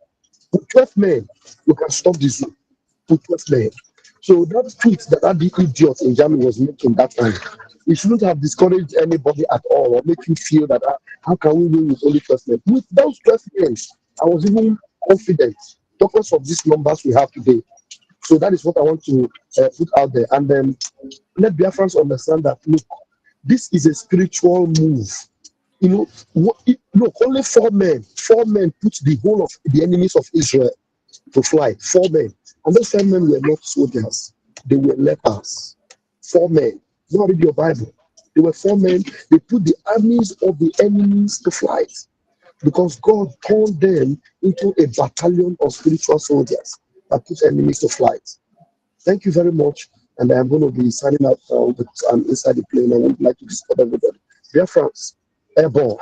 H: with 12 men, you can stop the zoo. With 12 men. So that tweet that the idiot in Germany was making that time, it shouldn't have discouraged anybody at all or make you feel that how can we win with only 12 men? With those 12 men, I was even confident because of these numbers we have today. So that is what I want to put out there. And then let Biafrans understand that, look, this is a spiritual move. You know, look, only 4 men put the whole of the enemies of Israel to fly. 4 men. And those 4 men were not soldiers. They were lepers. 4 men. Not read your Bible. They were 4 men. They put the armies of the enemies to flight because God turned them into a battalion of spiritual soldiers that put enemies to flight. Thank you very much. And I am going to be signing out because I'm inside the plane. I would like to disturb everybody. Dear friends, airborne.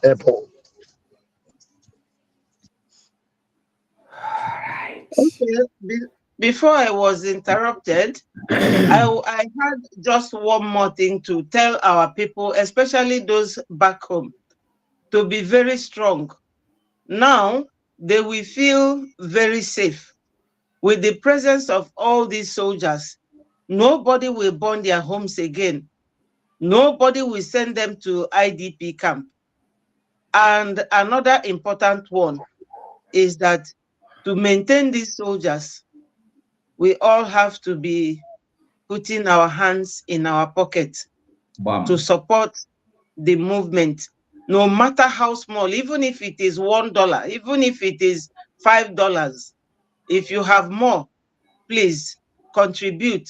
H: Airborne.
I: Okay. Before I was interrupted, I had just one more thing to tell our people, especially those back home, to be very strong. Now they will feel very safe with the presence of all these soldiers. Nobody will burn their homes again. Nobody will send them to IDP camp. And another important one is that to maintain these soldiers, we all have to be putting our hands in our pockets to support the movement, no matter how small, even if it is $1, even if it is $5. If you have more, please contribute.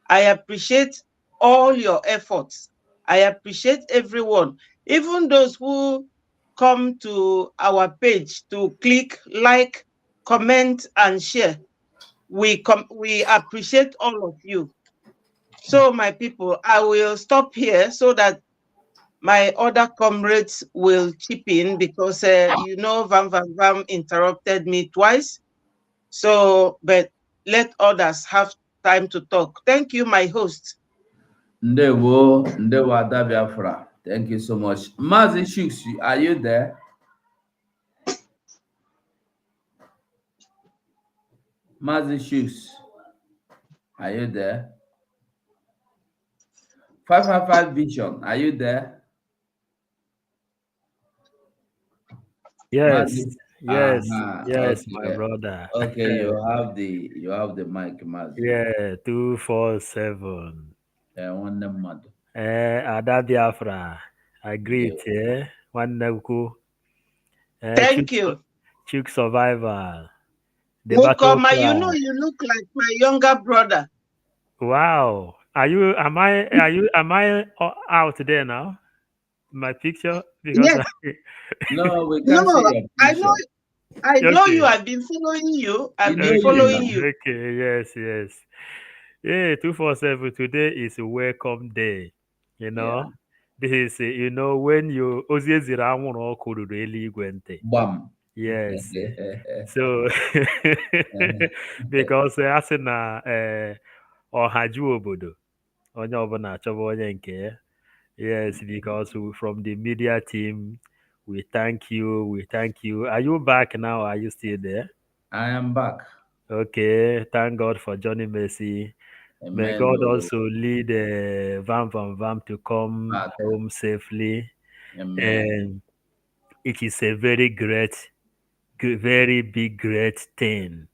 I: I appreciate all your efforts. I appreciate everyone, even those who come to our page to click, like, comment, and share. We appreciate all of you. So, my people, I will stop here so that my other comrades will chip in because, you know, Vam interrupted me twice. So, but let others have time to talk. Thank you, my host.
F: Ndewo Ada Biafra. Thank you so much. Mazi Shuks, are you there? Mazi Shuks, are you there? 555 Vision, are you there?
J: Yes,
F: Mazi?
J: yes, yes,
F: Okay.
J: my brother.
F: Okay, you have the mic, Mazi.
J: Yeah, 247.
F: One month.
J: Ada Biafra. I greet, One Nebuku.
I: Thank you.
J: Chuk survival. The battle
I: Mukoma, you know
J: cry.
I: you look like my younger brother.
J: Wow. Am I out there now? My picture? Because
I: Yes.
F: No, we can't
I: No,
F: see your picture.
I: I know
J: Okay.
I: you. I've been following you. I've been
F: You
I: following
F: now.
I: you.
J: Okay, yes. Yeah, 247 today is a welcome day. You know, this is when you
F: Bam.
J: yes. So because asị na ọhaju obodo onye ọbụla achọba onye nke ya. Yes, because from the media team, we thank you. We thank you. Are you back now? Are you still there?
F: I am back.
J: Okay. Thank God for Johnny Mercy.
F: Amen.
J: May God also lead Vam to come
F: back
J: home safely.
F: Amen.
J: And it is a very very big, great thing,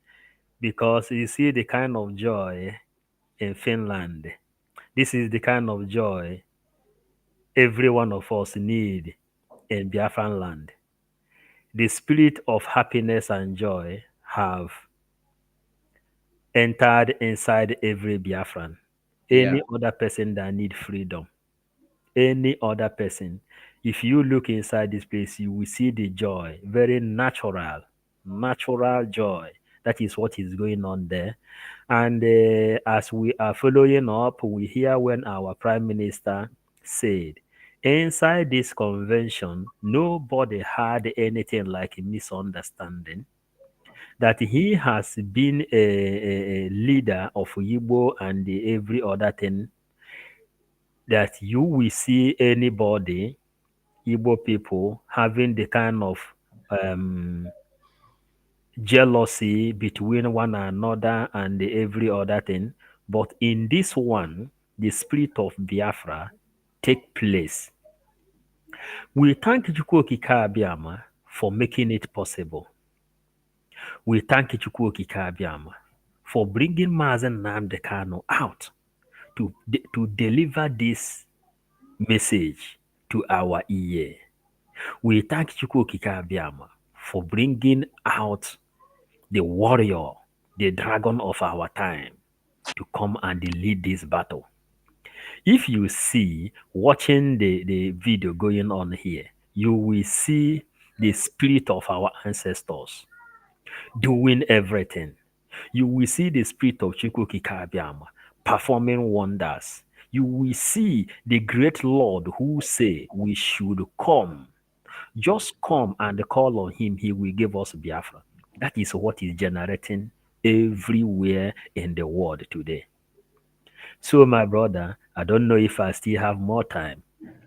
J: because you see the kind of joy in Finland. This is the kind of joy every one of us need in Biafran land. The spirit of happiness and joy have entered inside every Biafran. Any other person that need freedom, any other person, if you look inside this place, you will see the joy, very natural joy. That is what is going on there. And as we are following up, we hear when our Prime Minister said, inside this convention, nobody had anything like a misunderstanding, that he has been a leader of Igbo and every other thing, that you will see anybody, Igbo people, having the kind of jealousy between one another and every other thing. But in this one, the spirit of Biafra take place. We thank Chukwuokike Abiama for making it possible. We thank Chukwuokike Abiama for bringing Mazen Nnamdi Kanu out to deliver this message to our ear. We thank Chukwuokike Abiama for bringing out the warrior, the dragon of our time, to come and lead this battle. If you see, watching the video going on here, you will see the spirit of our ancestors doing everything. You will see the spirit of Chukwuokike Abiama performing wonders. You will see the great Lord who say we should come. Just come and call on him. He will give us Biafra. That is what is generating everywhere in the world today. So, my brother, I don't know if I still have more time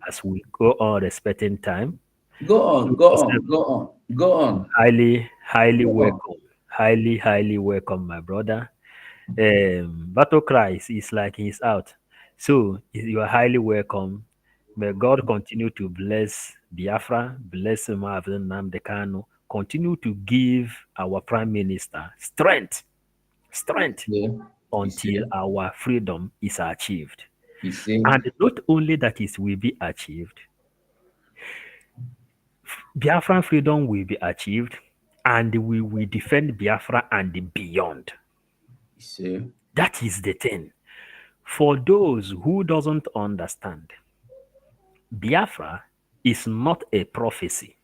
J: as we go on respecting time.
F: Go on.
J: Highly welcome. Highly welcome, my brother. Battle Christ is like he's out. So, you are highly welcome. May God continue to bless Biafra, bless Mazen Nnamdi Kanu, continue to give our Prime Minister strength until our freedom is achieved. And not only that it will be achieved, Biafran freedom will be achieved, and we will defend Biafra and beyond. That is the thing. For those who doesn't understand, Biafra is not a prophecy.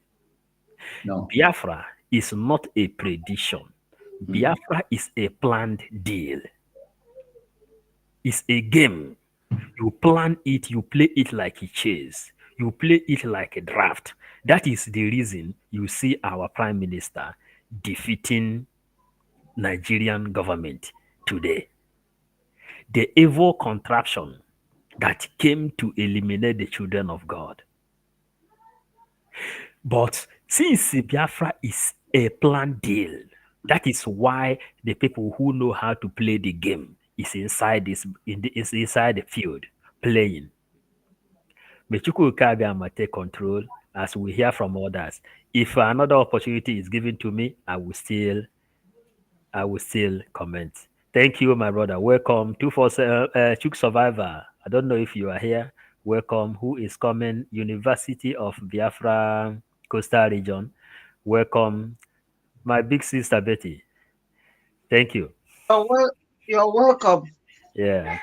F: No.
J: Biafra is not a prediction. Biafra is a planned deal. It's a game. You plan it, you play it like a chess. You play it like a draft. That is the reason you see our Prime Minister defeating Nigerian government today. The evil contraption that came to eliminate the children of God. But since Biafra is a planned deal, that is why the people who know how to play the game is inside inside the field playing. May Chukwuokike Abiama take control as we hear from others. If another opportunity is given to me, I will still comment. Thank you, my brother. Welcome. 247 Chuk Survivor. I don't know if you are here. Welcome. Who is coming? University of Biafra, Coastal Region. Welcome. My big sister, Betty. Thank you.
I: You're welcome.
J: Yeah.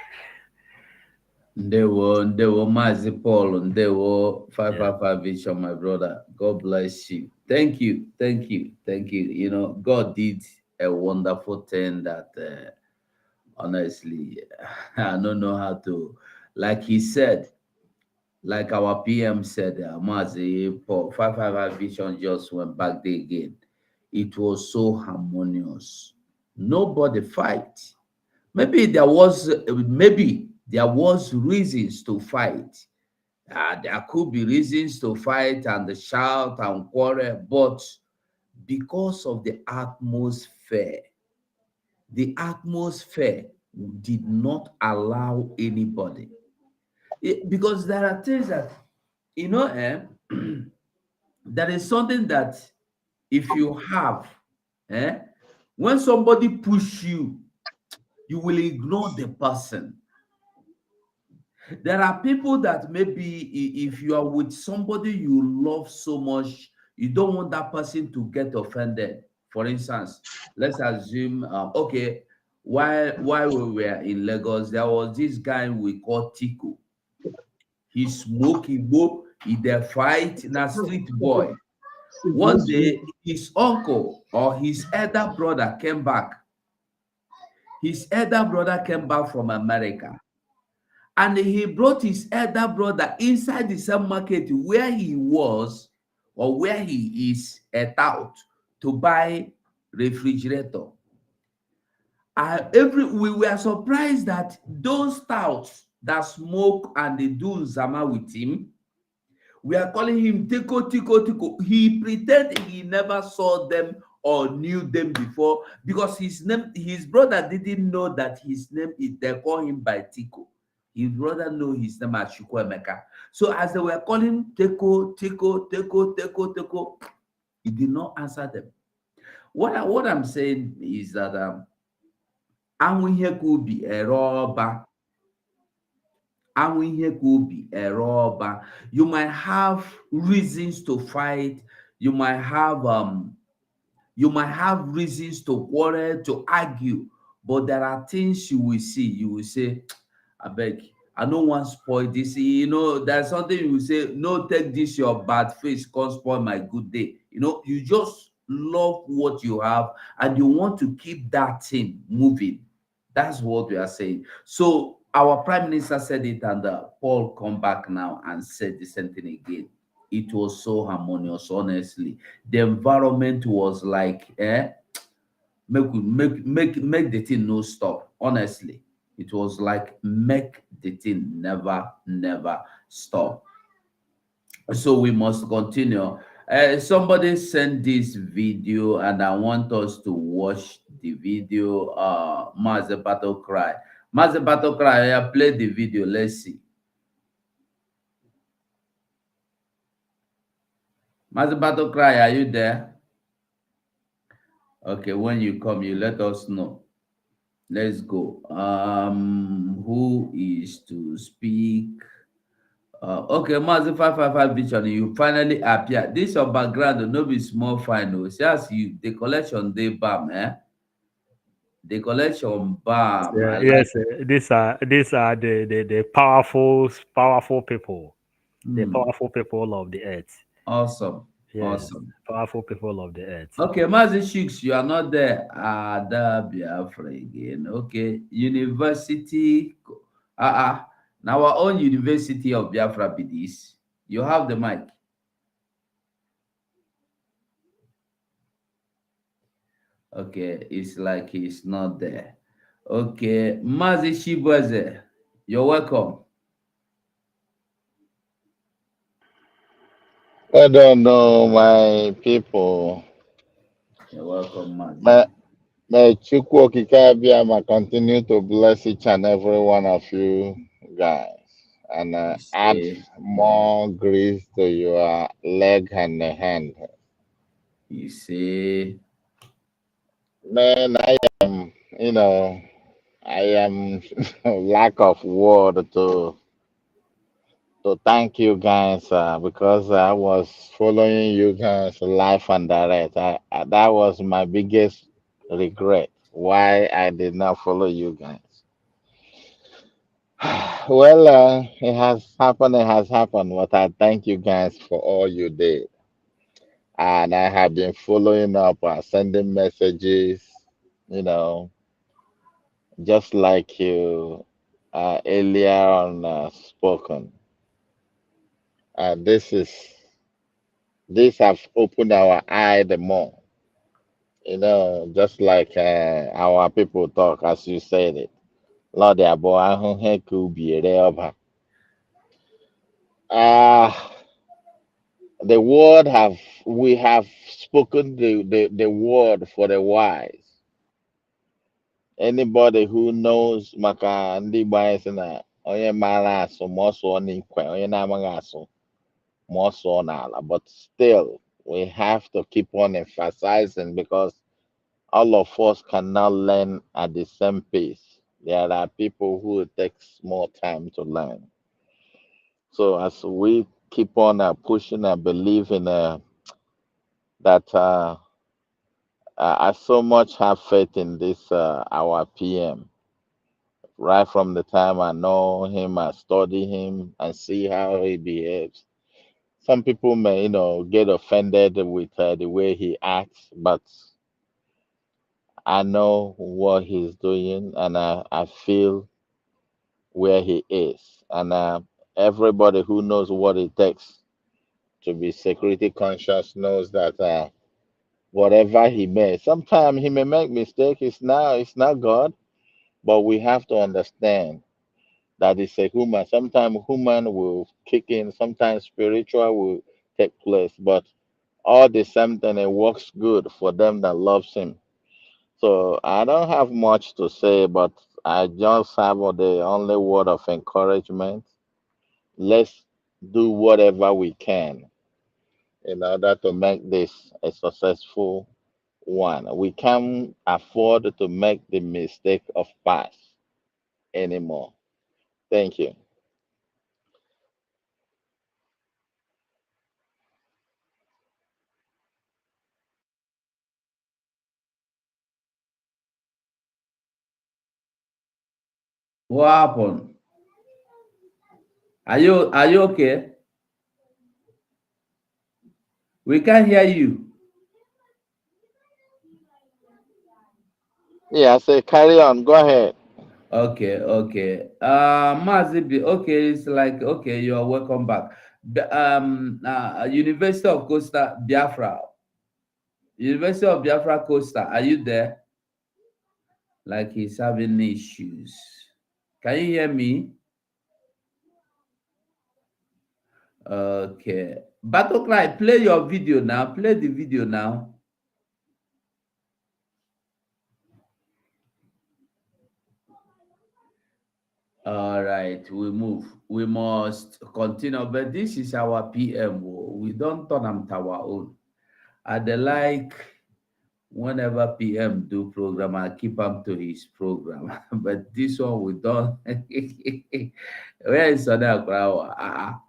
F: They were Mazi Paul, and they were 555 Vision, my brother. God bless you. Thank you. You know, God did a wonderful thing that Honestly, I don't know how to, like he said, like our PM said, Mazi, 555 Vision just went back there again. It was so harmonious. Nobody fight. Maybe there was reasons to fight. There could be reasons to fight and shout and quarrel, but because of the atmosphere did not allow anybody. Because there are things that, you know, there is something that if you have, eh, when somebody push you, you will ignore the person. There are people that maybe if you are with somebody you love so much, you don't want that person to get offended. For instance, let's assume, okay, while we were in Lagos, there was this guy we call Tico. He smoke, he go, he dey fight, na street boy. One day, his uncle or his elder brother came back. His elder brother came back from America. And he brought his elder brother inside the same market where he was or where he is out to buy refrigerator. We were surprised that those touts that smoke and they do Zama with him, we are calling him Tico, Tico, Tico. He pretended he never saw them or knew them before because his brother didn't know that his name is, they call him by Tico. His brother know his name as Chukwemeka. So as they were calling Tico, Tico, Tico, Tico, Tico, he did not answer them. What I'm saying is that Anwihe could be a robber. You might have reasons to fight. You might have reasons to quarrel, to argue, but there are things you will see. You will say, I beg, I don't want to spoil this. You know, there's something you will say, no, take this your bad face, can't spoil my good day. You know, you just love what you have and you want to keep that thing moving. That's what we are saying. So our prime minister said it, and Paul come back now and said the same thing again. It was so harmonious, honestly. The environment was like, make the thing no stop. Honestly, it was like make the thing never stop. So we must continue. Somebody sent this video, and I want us to watch the video. Maze Battle Cry. Maze Battle Cry, I play the video. Let's see. Maze Battle Cry, are you there? Okay, when you come, you let us know. Let's go. Who is to speak? Okay, Mazi 555 Vision, you finally appear. This your background, no be small fine. No, see as you the collection they bam, The collection bam.
J: Yeah, yes, these are the powerful people, the powerful people of the earth.
F: Awesome.
J: Yes,
F: Awesome.
J: powerful people of the earth.
F: Okay, Mazi Shooks, you are not there. The Biafra again. Okay, University. Now our own University of Biafra be this. You have the mic. Okay, it's like he's not there. Okay, Mazi Shibueze, you're welcome.
K: I don't know, my people.
F: You're welcome, Mazi.
K: May Chukwu Okike Abiyama continue to bless each and every one of you guys and add more grease to your leg and hand.
F: You see,
K: man, I am, I am lack of word to thank you guys because I was following you guys live and direct. That was my biggest regret why I did not follow you guys. Well, it has happened. It has happened. But I thank you guys for all you did, and I have been following up, sending messages, you know, just like you earlier on spoken. This has opened our eye the more. You know, just like our people talk, as you said it. Lord, the word we have spoken the word for the wise. Anybody who knows maka ndị Igbo anyị sị na onye maara asụ ma ọ sụọ n'ikwe, onye na-amaghị asụ ma ọ sụọ n'ala. But still, we have to keep on emphasizing because all of us cannot learn at the same pace. There are people who it takes more time to learn. So as we keep on pushing and believing that I so much have faith in this our PM. Right from the time I know him, I study him and see how he behaves. Some people may, get offended with the way he acts, but I know what he's doing and I feel where he is. And everybody who knows what it takes to be security conscious knows that whatever he may, sometimes he may make mistake. It's not God, but we have to understand that it's a human. Sometimes human will kick in, sometimes spiritual will take place, but all the same thing, it works good for them that loves him. So I don't have much to say, but I just have the only word of encouragement. Let's do whatever we can in order to make this a successful one. We can't afford to make the mistake of past anymore. Thank you.
F: What happened? Are you okay? We can't hear you.
K: Yeah, I say carry on. Go ahead.
F: Okay. Mazibi, okay, it's like okay, you are welcome back. University of Costa Biafra. University of Biafra Costa, are you there? Like he's having issues. Can you hear me? Okay. Battlecry, play your video now. Play the video now. All right, we move. We must continue, but this is our PM. We don't turn them to our own. I like whenever PM do program, I keep him to his program. But this one we don't. Where is Sada Krawa?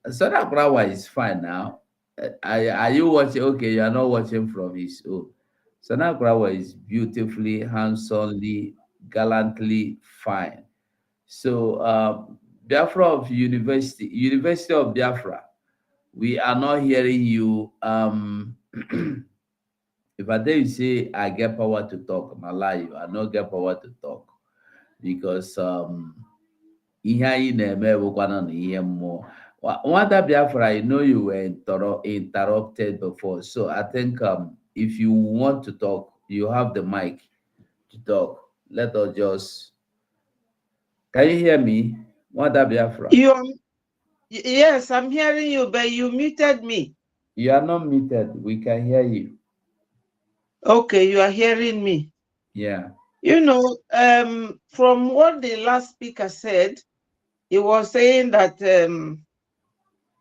F: Sada Krawa is fine now. Are you watching? Okay, you are not watching from his own. Sada Krawa is beautifully, handsomely, gallantly fine. So Biafra of University of Biafra, we are not hearing you. If I tell you say I get power to talk, my life, I don't get power to talk because ihe anyị na-eme bụkwana na ihe mmụọ. Nwada Biafra, I know you were interrupted before, so I think if you want to talk, you have the mic to talk. Let us just. Can you hear me? Nwada Biafra?
I: Yes, I'm hearing you, but you muted me.
F: You are not muted. We can hear you.
I: Okay, you are hearing me.
F: Yeah.
I: You know, from what the last speaker said, he was saying that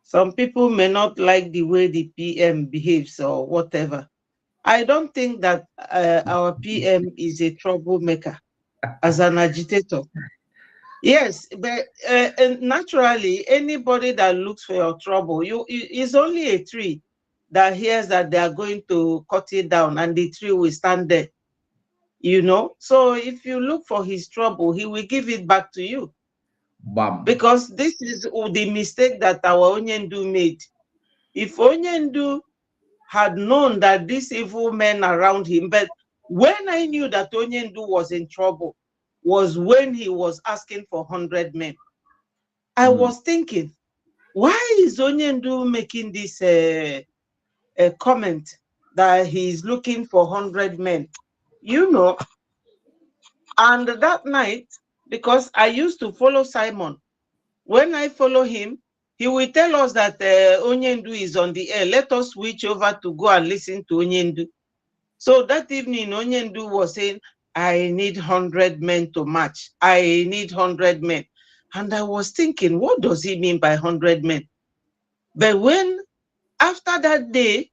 I: some people may not like the way the PM behaves or whatever. I don't think that our PM is a troublemaker as an agitator. Yes, but naturally, anybody that looks for your trouble, is only a tree that hears that they are going to cut it down and the tree will stand there. You know, so if you look for his trouble, he will give it back to you.
F: Bam.
I: Because this is the mistake that our Onyendu made. If Onyendu had known that these evil men around him, but when I knew that Onyendu was in trouble, was when he was asking for 100 men. I was thinking, why is Onyendu making this comment that he's looking for 100 men? You know, and that night, because I used to follow Simon, when I follow him, he will tell us that Onyendu is on the air. Let us switch over to go and listen to Onyendu. So that evening, Onyendu was saying, I need 100 men to march. I need 100 men. And I was thinking, what does he mean by 100 men? But when, after that day,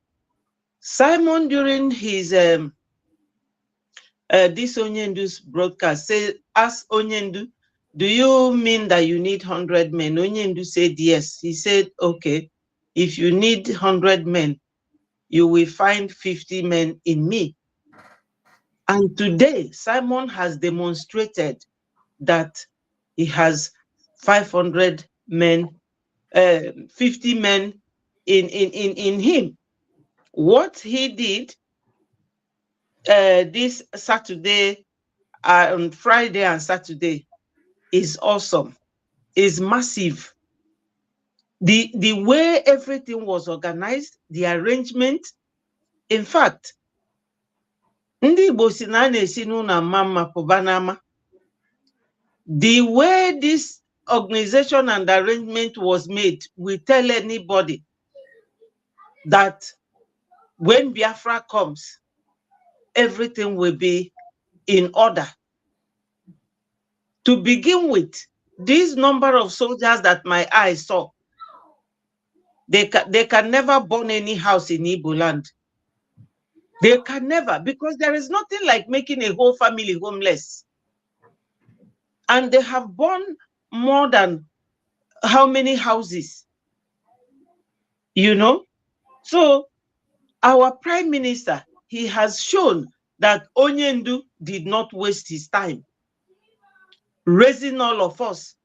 I: Simon, during his this Onyendu's broadcast, asked Onyendu, do you mean that you need 100 men? Onyendu said yes. He said, okay, if you need 100 men, you will find 50 men in me. And today, Simon has demonstrated that he has 500 men, 50 men in him. What he did this Saturday, on Friday and Saturday, is awesome, is massive. The way everything was organized, the arrangement, in fact, ndị Igbo si na na-esi n'ụlọ mama pụbanama. The way this organization and arrangement was made will tell anybody that when Biafra comes, everything will be in order. To begin with, this number of soldiers that my eyes saw, they can never burn any house in Igbo land. They can never, because there is nothing like making a whole family homeless. And they have burned more than how many houses? You know? So our prime minister, he has shown that Onyendu did not waste his time raising all of us.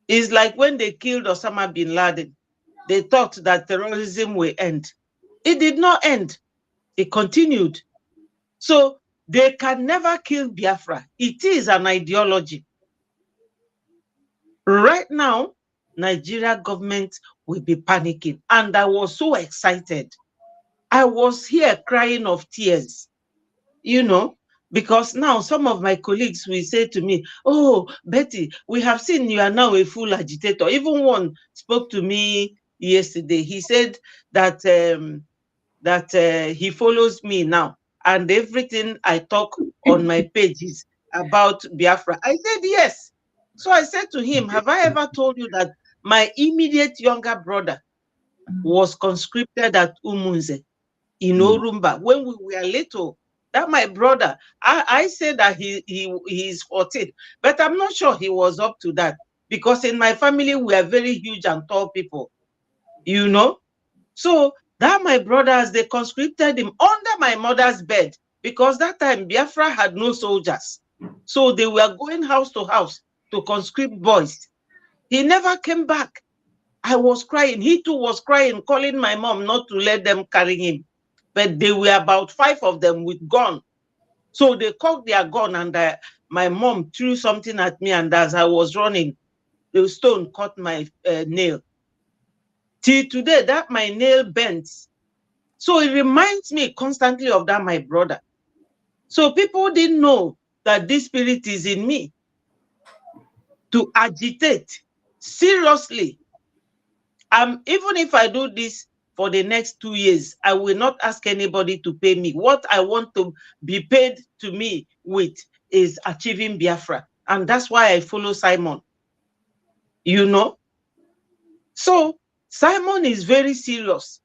I: It's like when they killed Osama bin Laden, they thought that terrorism will end. It did not end. It continued. So they can never kill Biafra. It is an ideology. Right now, Nigeria government will be panicking. And I was so excited. I was here crying of tears, you know, because now some of my colleagues will say to me, oh, Betty, we have seen you are now a full agitator. Even one spoke to me yesterday. He said that he follows me now, and everything I talk on my page is about Biafra. I said yes. So I said to him, have I ever told you that my immediate younger brother was conscripted at Umunze in Orumba when we were little? That my brother, I said that he is 14, but I'm not sure he was up to that, because in my family we are very huge and tall people, you know. So that my brothers, they conscripted him under my mother's bed, because that time Biafra had no soldiers. So they were going house to house to conscript boys. He never came back. I was crying. He too was crying, calling my mom not to let them carry him. But they were about 5 of them with gun. So they cocked their gun, and my mom threw something at me, and as I was running, the stone cut my nail. Till today, that my nail bends. So it reminds me constantly of that my brother. So people didn't know that this spirit is in me to agitate seriously. Even if I do this for the next 2 years, I will not ask anybody to pay me. What I want to be paid to me with is achieving Biafra. And that's why I follow Simon, you know. So Simon is very serious.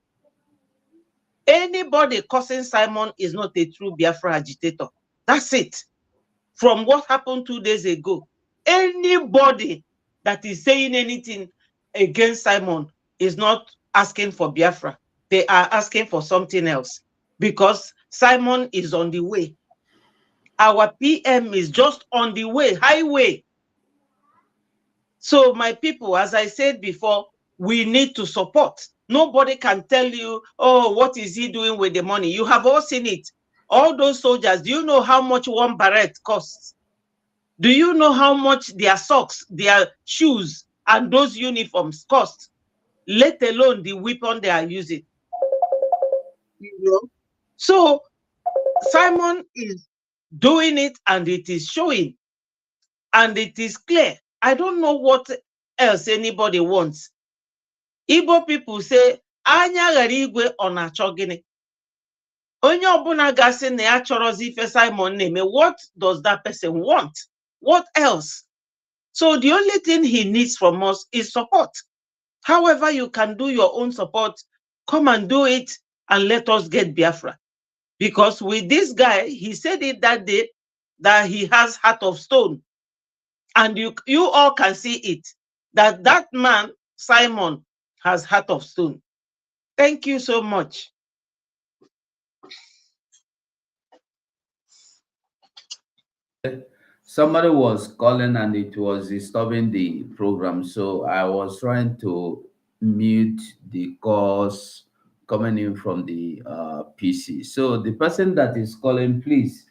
I: Anybody cursing Simon is not a true Biafra agitator. That's it. From what happened 2 days ago, anybody that is saying anything against Simon is not asking for Biafra. They are asking for something else, because Simon is on the way. Our PM is just on the way, highway. So my people, as I said before, we need to support. Nobody can tell you, oh, what is he doing with the money? You have all seen it. All those soldiers, do you know how much one barrette costs? Do you know how much their socks, their shoes, and those uniforms cost? Let alone the weapon they are using. You know? So Simon is doing it, and it is showing, and it is clear. I don't know what else anybody wants. Igbo people say, anya ghara igwe ọ na-achọ gịnị? Onye ọbụla gasị na ya chọrọzi ife Simon na-eme, what does that person want? What else? So the only thing he needs from us is support. However you can do your own support, come and do it and let us get Biafra. Because with this guy, he said it that day that he has heart of stone. And you all can see it, that man, Simon, has heart of stone. Thank you so much.
F: Somebody was calling and it was disturbing the program, so I was trying to mute the calls coming in from the PC. So the person that is calling, please,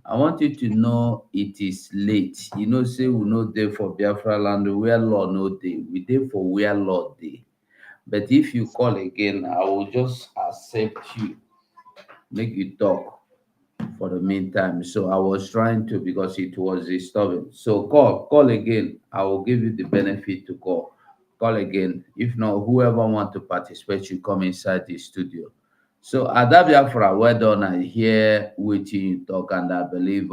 F: I want you to know it is late. You know, say we no day for Biafra land where law no day. We day for where law day. But if you call again, I will just accept you, make you talk for the meantime. So I was trying to, because it was disturbing. So call again. I will give you the benefit to call. Call again. If not, whoever want to participate, you come inside the studio. So Biafra, well done. I hear waiting you talk, and I believe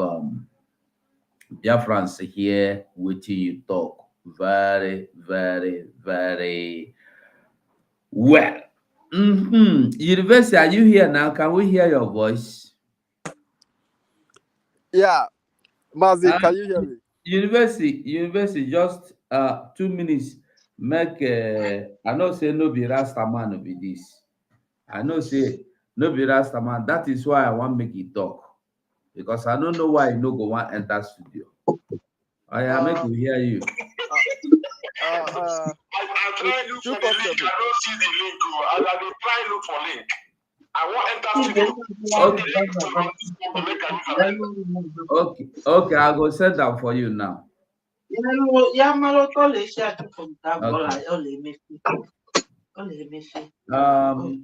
F: Biafrans here waiting you talk very, very, very well. University, are you here now? Can we hear your voice?
L: Yeah, Mazi, can you hear me?
F: University, just 2 minutes. Make I know say no be Rasta man be this. I know say no be Rasta man. That is why I want make it talk, because I don't know why you no go want enter studio. I make we hear you.
L: I try look for the link. I don't see the link. I will try look for link. I want enter
F: studio. Okay, I'll go send that for you now.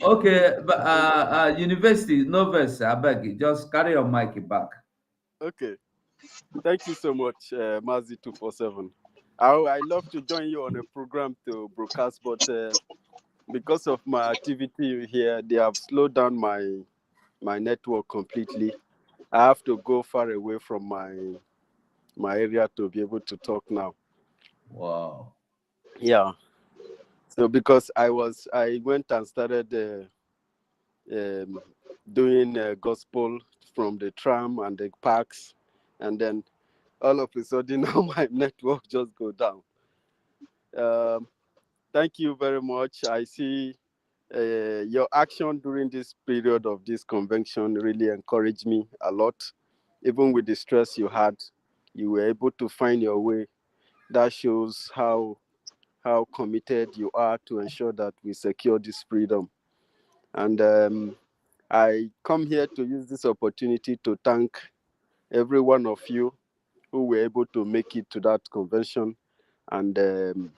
F: Okay, but University, no verse, I beg you, just carry your mic back.
L: Okay, thank you so much, Mazi 247. I love to join you on a program to broadcast, but because of my activity here, they have slowed down my network completely. I have to go far away from my area to be able to talk now.
F: Wow.
L: Yeah. So because I went and started doing gospel from the tram and the parks, and then all of a sudden now my network just go down. Thank you very much. I see your action during this period of this convention really encouraged me a lot. Even with the stress you had, you were able to find your way. That shows how committed you are to ensure that we secure this freedom. And I come here to use this opportunity to thank every one of you who were able to make it to that convention and do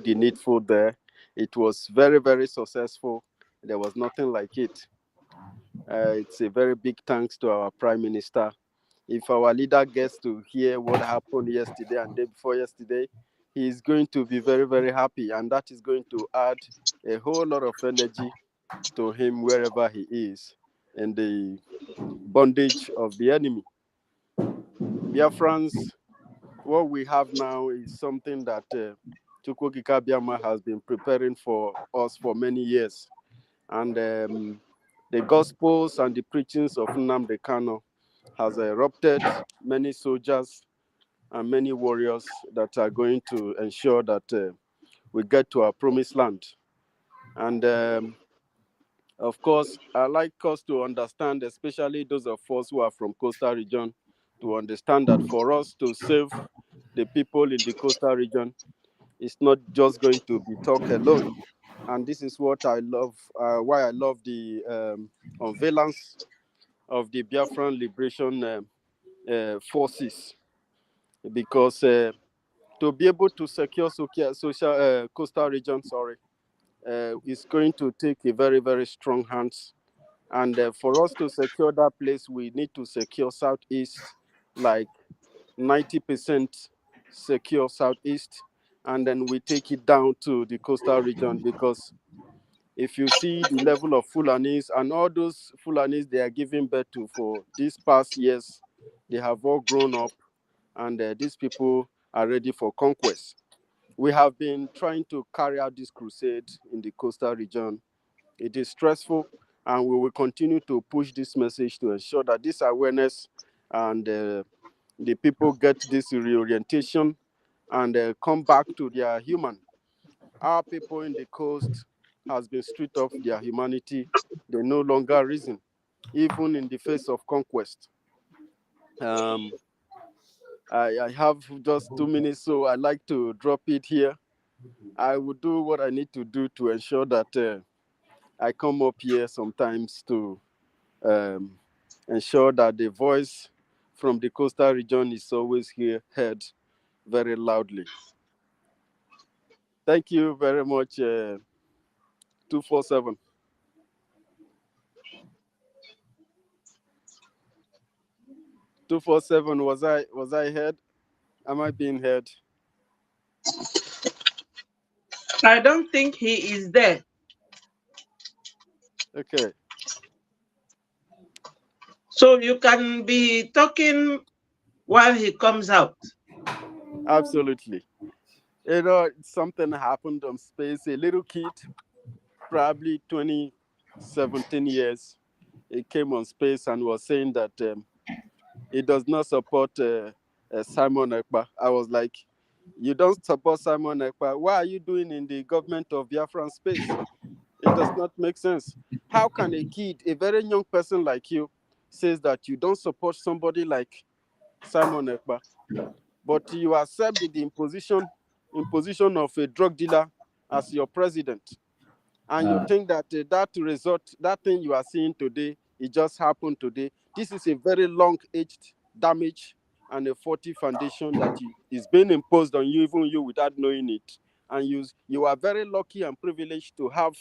L: the needful there. It was very, very successful. There was nothing like it. It's a very big thanks to our Prime Minister. If our leader gets to hear what happened yesterday and day before yesterday, he is going to be very, very happy, and that is going to add a whole lot of energy to him wherever he is in the bondage of the enemy. Biafrans, what we have now is something that Chukwukika Biama has been preparing for us for many years. And the gospels and the preachings of Nnamdi Kanu has erupted many soldiers and many warriors that are going to ensure that we get to our promised land. And of course, I like us to understand, especially those of us who are from coastal region, to understand that for us to save the people in the coastal region, it's not just going to be talk alone. And this is what I love, why I love the unveilance of the Biafran Liberation Forces because to be able to secure coastal region, is going to take a very, very strong hands. And for us to secure that place, we need to secure Southeast, like 90% secure Southeast, and then we take it down to the coastal region, because if you see the level of Fulanis and all those Fulanis they are giving birth to for these past years, they have all grown up, and these people are ready for conquest. We have been trying to carry out this crusade in the coastal region. It is stressful, and we will continue to push this message to ensure that this awareness and the people get this reorientation and come back to their human. Our people in the coast has been stripped of their humanity. They no longer reason, even in the face of conquest. I have just 2 minutes, so I like to drop it here. I will do what I need to do to ensure that I come up here sometimes to ensure that the voice from the coastal region is always heard very loudly. Thank you very much, 247. Was I heard? Am I being heard?
I: I don't think he is there.
L: Okay.
I: So you can be talking while he comes out.
L: Absolutely. You know, something happened on space. A little kid, probably 17 years, he came on space and was saying that he does not support Simon Ekpa. I was like, you don't support Simon Ekpa? What are you doing in the government of Biafran space? It does not make sense. How can a kid, a very young person like you, says that you don't support somebody like Simon Ekpa, but you accept the imposition of a drug dealer as your president, and you think that that thing you are seeing today, it just happened today? This is a very long-aged damage and a faulty foundation that is being imposed on you, even you without knowing it. And you are very lucky and privileged to have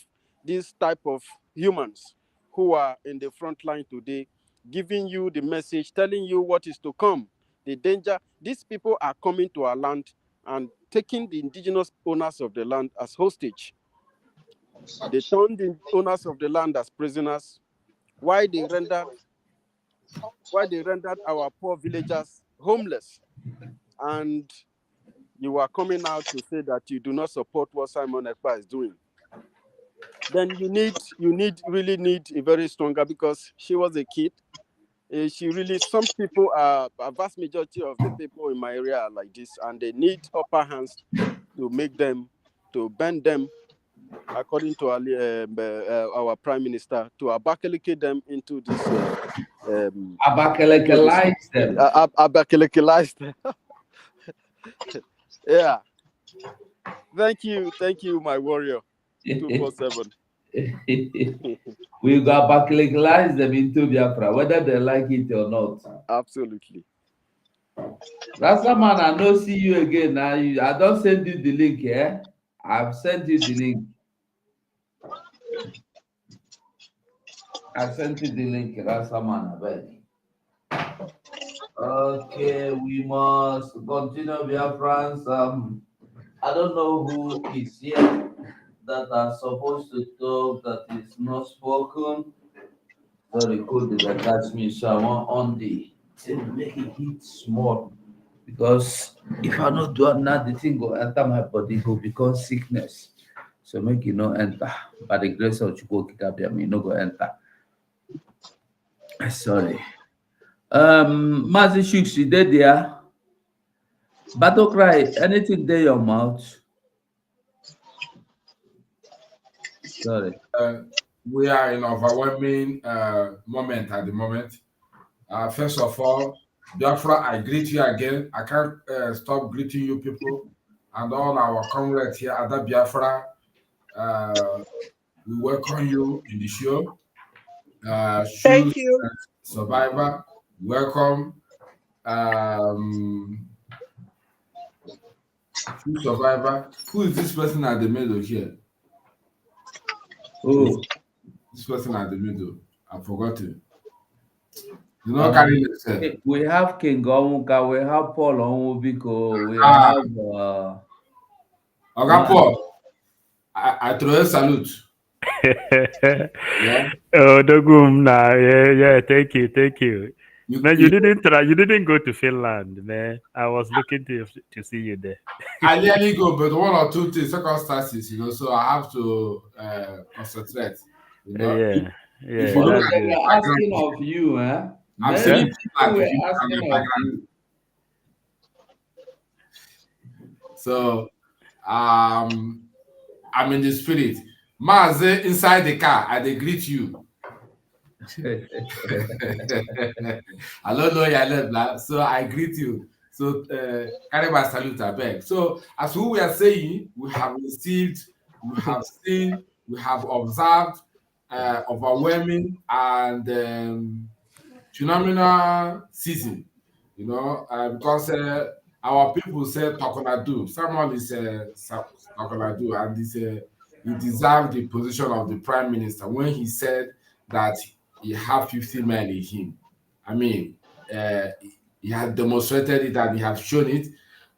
L: this type of humans who are in the front line today, giving you the message, telling you what is to come, the danger. These people are coming to our land and taking the indigenous owners of the land as hostage. They turned the owners of the land as prisoners, while they rendered our poor villagers homeless. And you are coming out to say that you do not support what Simon Ekpa is doing. Then you really need a very stronger, because she was a kid. Some people a vast majority of the people in my area are like this, and they need upper hands to bend them, according to our Prime Minister, to Abakaliki them into this.
F: Abakaliki them.
L: Abakaliki them. Yeah. Thank you, my warrior. 247.
F: We got Abakaliki them into Biafra, whether they like it or not.
L: Absolutely.
F: Rasta man, I don't see you again now. I don't send you the link here. I've sent you the link. I sent you the link, Rasta man. Okay, we must continue, BIAFRANS. I don't know who is here that are supposed to talk that is not spoken. Sorry, could attach me, so I want on the thing, make it hit small. Because if I not do it now, the thing go enter my body, go become sickness. So make it not enter. By the grace of Chukwu, me no go enter. Sorry. Mazi Shuks, you dead there? Battle cry, anything there your mouth? Sorry.
M: We are in an overwhelming moment at the moment. First of all, Biafra, I greet you again. I can't stop greeting you people and all our comrades here at the Biafra. We welcome you in the show.
I: Thank you.
M: Survivor, welcome. True survivor. Who is this person at the middle here?
F: Oh,
M: this person at the middle. I've forgotten. You know, carry yourself.
F: we have King Onwuka, we have Paul Onwubiko, we have
M: Oga Paul. I throw a salute.
J: Yeah. Oh, Dogum, nah, yeah, thank you. Man, you didn't try. You didn't go to Finland, man. I was looking to see you there.
M: I nearly go, but one or two things, circumstances, so I have to concentrate.
J: Yeah.
M: If you look at
F: we're asking of you, huh?
M: I'm saying
F: we're asking of you.
M: So, I'm in the spirit. Maze inside the car, I they greet you. I don't know your level, so I greet you. So carry my salute, I beg. So as we were saying, we have received, we have seen, we have observed overwhelming and phenomenal season. Because our people say Tokonadu. Someone is Tokonadu, and he deserved the position of the prime minister when he said that he had 50 men in him. I mean, he had demonstrated it and he has shown it.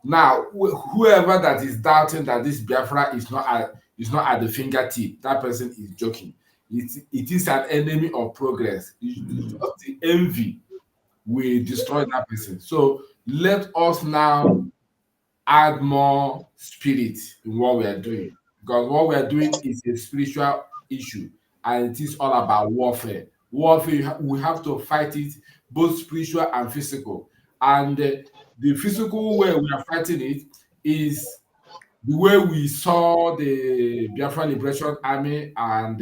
M: Now, whoever that is doubting that this Biafra is not at the fingertip, that person is joking. It is an enemy of progress. It's just the envy will destroy that person. So let us now add more spirit in what we are doing, because what we are doing is a spiritual issue, and it is all about warfare. We have to fight it, both spiritual and physical. And the physical way we are fighting it is the way we saw the Biafran Liberation Army and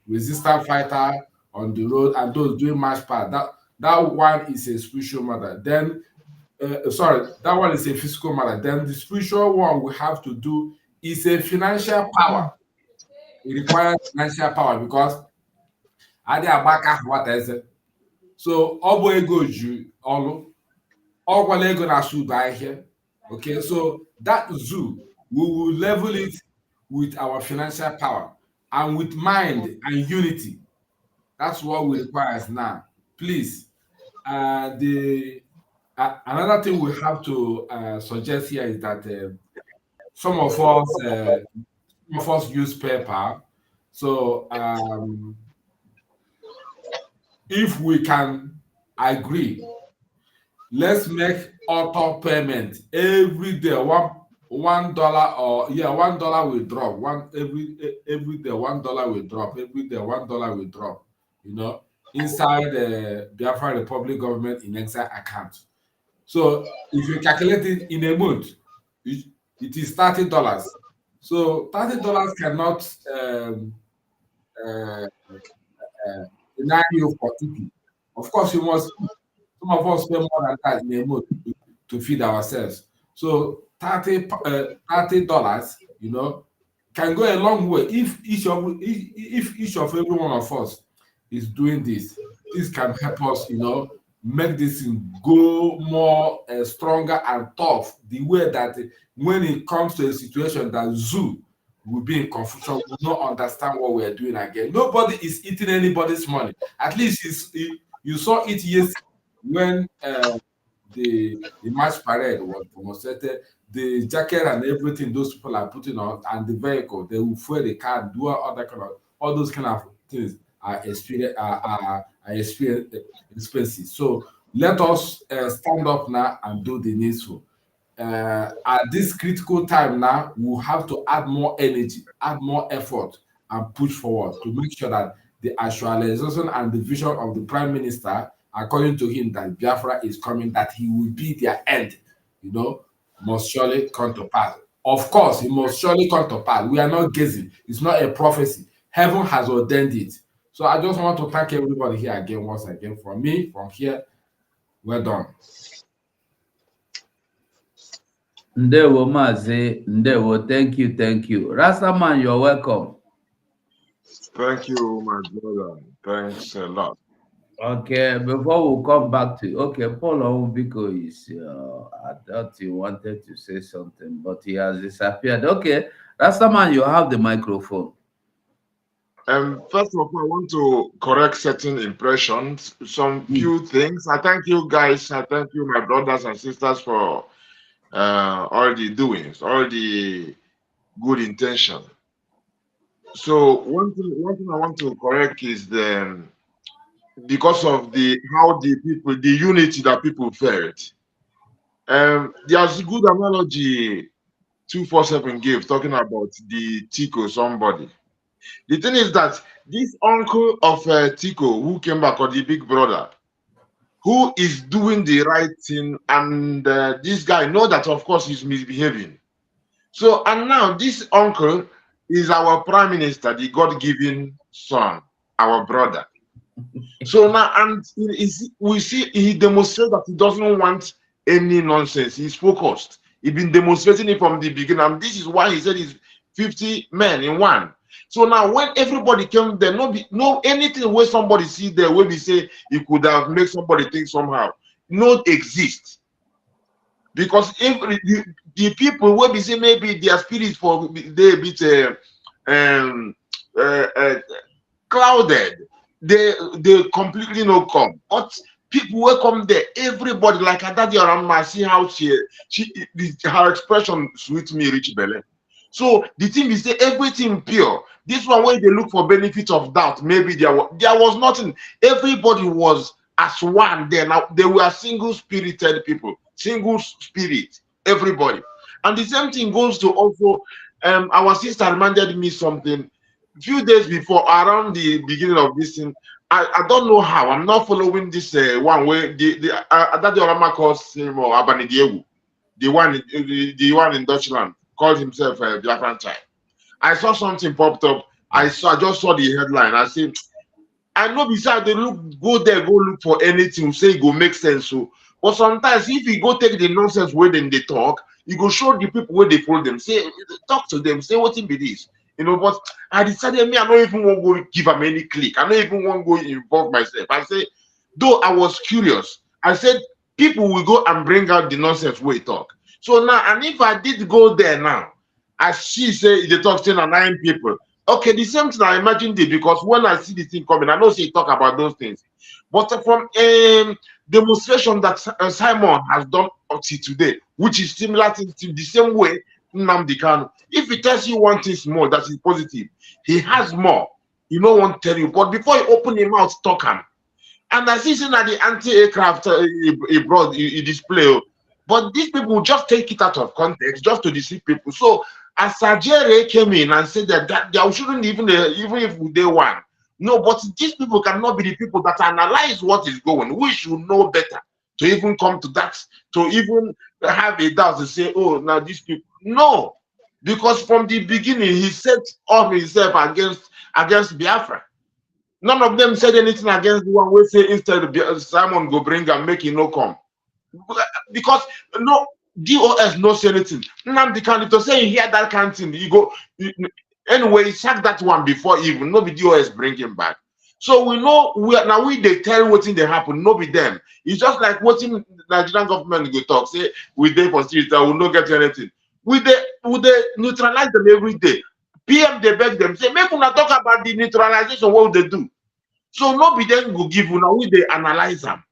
M: resistance fighter on the road and those doing march part. That one is a spiritual matter. Then, that one is a physical matter. Then the spiritual one we have to do is a financial power. It requires financial power because I did back what is it? So all ego you all ego na should buy here. Okay, so that zoo we will level it with our financial power and with mind and unity. That's what we require now. Please, another thing we have to suggest here is that some of us use paper. So if we can agree, let's make auto payment every day. $1 or $1 will drop. Every day $1 will drop. Every day $1 will drop. Inside the Biafra Republic government in exile account. So if you calculate it in a month, it is $30. So $30 cannot deny you for eating. Of course, you must. Some of us spend more than that in a month to feed ourselves. So $30, can go a long way if each of every one of us is doing this. This can help us, make this go more stronger and tough. The way that when it comes to a situation that zoo will be in confusion, will not understand what we are doing again. Nobody is eating anybody's money. At least you saw it yesterday when the march parade was demonstrated. The jacket and everything those people are putting on, and the vehicle, they will fuel the car, do all those kind of things are expensive. So let us stand up now and do the needful. At this critical time now, we'll have to add more energy, add more effort, and push forward to make sure that the actualization and the vision of the Prime Minister, according to him, that Biafra is coming, that he will be their end, must surely come to pass. Of course, it must surely come to pass. We are not guessing. It's not a prophecy. Heaven has ordained it. So I just want to thank everybody here again, once again, from me, from here. Well done.
F: Ndewo Mazi, Ndewo, thank you. Rastaman, you're welcome.
N: Thank you, my brother. Thanks a lot.
F: Okay, before we come back to Paul Obiko is I thought he wanted to say something, but he has disappeared. Okay, Rastaman, you have the microphone.
N: First of all, I want to correct certain impressions, some few things. I thank you guys. I thank you, my brothers and sisters, for all the doings, all the good intention. So one thing I want to correct is because of how the unity that people felt. There's a good analogy 247 gave talking about the Tico somebody. The thing is that this uncle of Tico who came back, or the big brother, who is doing the right thing, and this guy know that of course he's misbehaving. So, and now this uncle is our prime minister, the God-given son, our brother. So now, and we see he demonstrates that he doesn't want any nonsense. He's focused. He's been demonstrating it from the beginning, and this is why he said he's 50 men in one. So now, when everybody came there, no anything where somebody see there where we say he could have made somebody think somehow, not exist. Because if the people where we say maybe their spirits for they a bit clouded, they completely no come. But people will come there, everybody like Adadi Orama, see how her expression sweet me rich belly. So the thing is everything pure. This one where they look for benefit of doubt, maybe there was nothing. Everybody was as one there. Now they were single-spirited people, single spirit, everybody. And the same thing goes to also our sister reminded me something a few days before, around the beginning of this thing. I don't know how. I'm not following this one where the Orama calls him or Abanidiegu, the one in Dutchland, called himself a BIAFRAN child. I saw something popped up. I just saw the headline. I said, I know besides they go look for anything, say it go make sense. So, but sometimes if you go take the nonsense where then they talk, you go show the people where they follow them, say, talk to them, say what it be this. You know, but I decided I don't even want to go give them any click. I don't even want to go involve myself. I say, though I was curious, I said people will go and bring out the nonsense where they talk. So now, and if I did go there now, as she say they talk to 9 people. Okay, the same thing I imagined it, because when I see the thing coming, I know she talk about those things. But from a demonstration that Simon has done up to today, which is similar to the same way Nnamdi Kanu. If he tells you one thing more that is positive, he has more. He no one tell you. But before he open his mouth, talk him. And I see that the anti-aircraft he brought, he display. But these people just take it out of context just to deceive people. So as Sajere came in and said that they shouldn't even if they won. No, but these people cannot be the people that analyze what is going. We should know better to even come to that, to even have a doubt to say, oh, now these people. No, because from the beginning he set off himself against Biafra. None of them said anything against the one we say instead Simon go bring and make him no come. Because no DOS no say anything. Nnamdi Kanu to say he hear that kind of thing, you go anyway, he sacked that one before even nobody DOS bring him back. So we know they tell what thing they happen, no be them. It's just like what in Nigerian government go talk, say we dey for street, I will not get anything. Would they neutralize them every day? PM they beg them, say make una talk about the neutralization, what would they do? So nobody then go give una, we they analyze them.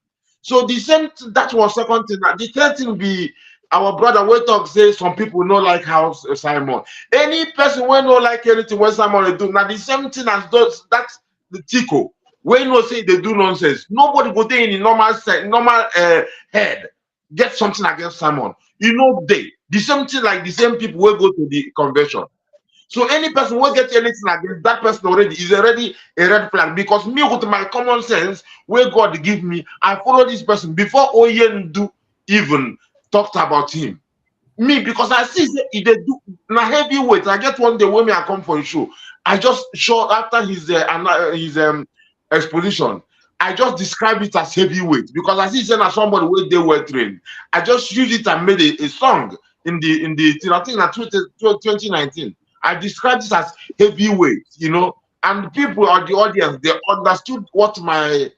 N: So the same, that was second thing. The third thing be our brother we talk say some people no like how Simon. Any person we no like anything when Simon do. Now the same thing as those that's the Tico. We no say they do nonsense. Nobody go there in the normal head get something against Simon. You know the same thing like the same people will go to the convention. So any person will get anything against that person already is already a red flag, because me with my common sense, where God give me, I follow this person before Oyen do even talked about him. Me, because I see if they do na heavyweight. I get one day when me I come for a show. I just show after his exposition. I just describe it as heavyweight because I see saying as somebody where they were trained. I just used it and made a song in the I think in 2019. I described this as heavyweight, you know, and people or the audience, they understood what my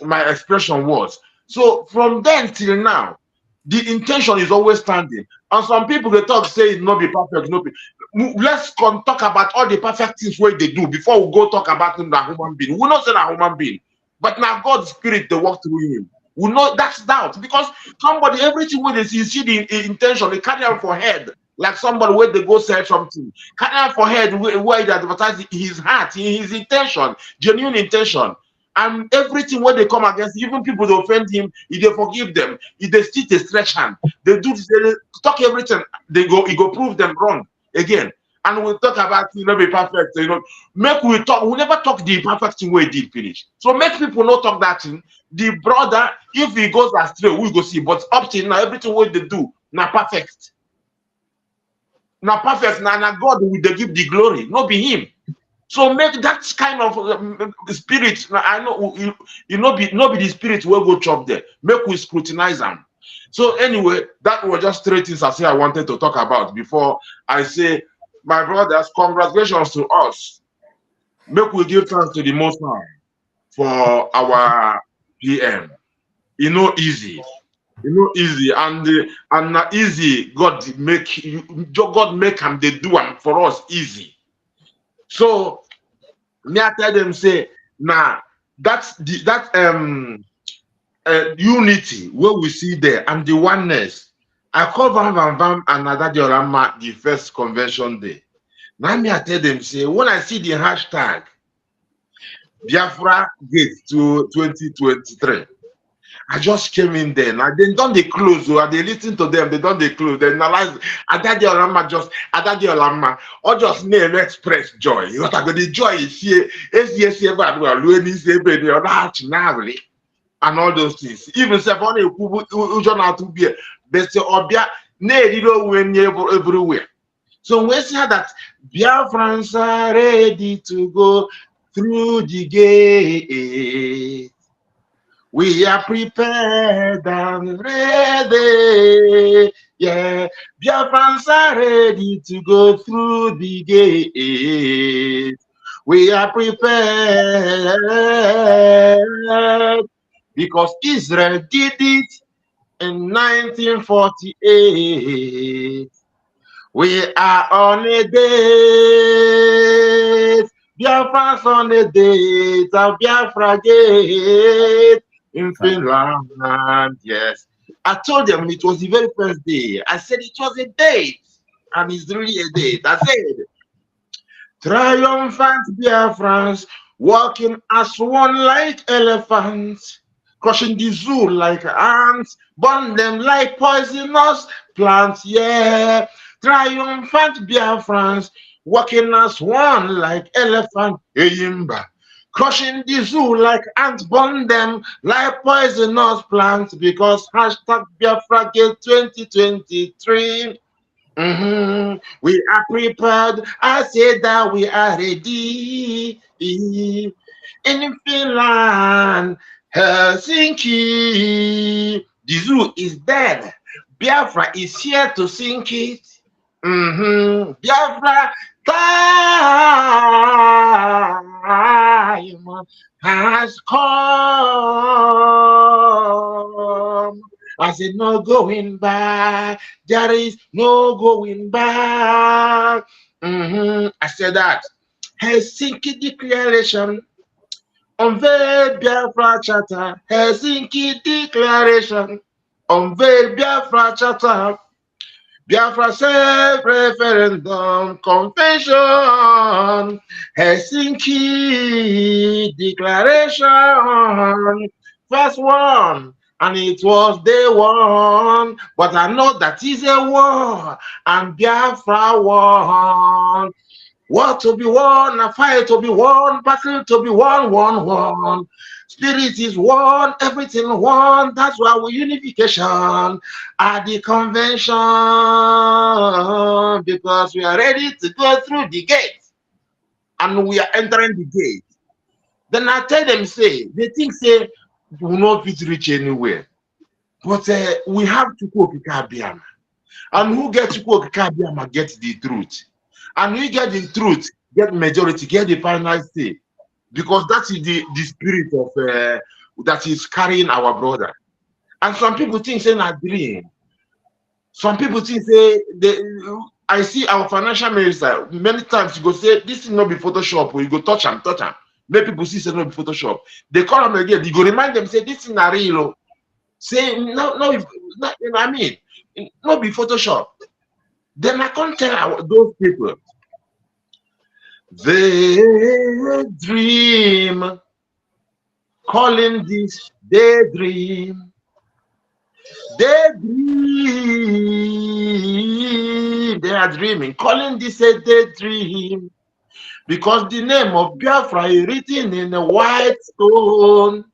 N: my expression was. So from then till now, the intention is always standing. And some people they talk say it not be perfect, no be. Let's talk about all the perfect things where they do before we go talk about him that human being. We not say that human being, but now God's spirit they work through him. We know that's doubt because somebody everything where they see the intention they carry out for head. Like somebody where they go sell something, carry out for head where they advertise his heart, his intention, genuine intention. And everything when they come against, even people they offend him, if they forgive them, if they still they stretch hand, they do they talk everything, he go prove them wrong again. And we talk about be perfect, make we talk, we never talk the perfect thing where he did finish. So make people not talk that thing. The brother, if he goes astray, we go see. But up till now, everything what they do, now perfect. Now perfect, now God will they give the glory, not be him. So make that kind of spirit. I know you not be the spirit will go chop there. Make we scrutinize them. So anyway, that was just three things I wanted to talk about before I say, my brothers, congratulations to us. Make we give thanks to the Most High for our PM. Easy. Easy and not easy. God make them they do them for us easy. So me I tell them say now that's unity where we see there and the oneness. I call Vam another diorama the first convention day. Now me I tell them say when I see the hashtag Biafra Gate to 2023. I just came in there. Now they don't they close, or they listen to them, they don't they close. They analyze Adadiolama or just name express joy. What I got the joy is here, and all those things. Even Stephanie to be best obia everywhere. So we see that BIAFRANS are ready to go through the gate. We are prepared and ready. Yeah, BIAFRANS are ready to go through the gate. We are prepared because Israel did it in 1948. We are on a date. BIAFRANS on a date of Biafra Gate in Finland. Yes. I told them it was the very first day. I said it was a date. And it's really a date. I said, triumphant BIAFRANS, walking as one like elephants, crushing the zoo like ants, burn them like poisonous plants. Yeah. Triumphant BIAFRANS, walking as one like elephant, crushing the zoo like ants, burn them like poisonous plants, because hashtag Biafra Gate 2023. We are prepared. I say that we are ready. In Finland, Helsinki, the zoo is dead. Biafra is here to sink it. Biafra time has come. I said, no going back. There is no going back. I said that. Helsinki Declaration. Unveil Biafra Charter. Helsinki Declaration. Unveil Biafra Charter. Biafra self-referendum convention, Helsinki Declaration, first one, and it was day one, but I know that is a war, and Biafra won. War to be won, a fight to be won, battle to be won, one. Spirit is one, everything one. That's why we unification at the convention, because we are ready to go through the gate, and we are entering the gate. Then I tell them, say they think say we will not reach anywhere, but we have to go to Kabiama, and who gets to go to Kabiama gets the truth, and we get the truth, get majority, get the final say. Because that is the spirit of that is carrying our brother. And some people think say a dream. Some people think say I see our financial minister many times you go say this is not be Photoshop, or you go touch him. Many people see say not be Photoshop. They call him again, you go remind them, say this is not real. Say no, you know what I mean, not be Photoshop. Then I can't tell those people. They dream, calling this daydream. They dream, they are dreaming, calling this a daydream, because the name of Biafra is written in a white stone.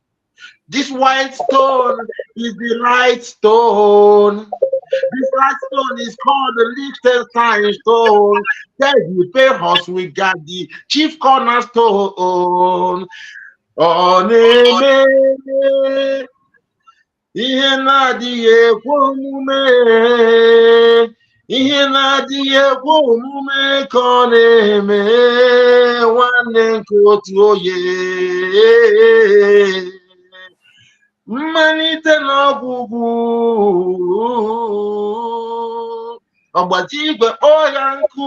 N: This white stone is the right stone. This right stone is called the Liechtenstein stone. There you pay us, we got the chief cornerstone. On ihe na-adịghị ekwe omume, ihe na-adịghị ekwe omume ka ọ na-eme nwanne nke otu onye. Mmalite na ọgwụgwụ, ọgbaji igwe kpọọ ya nkụ,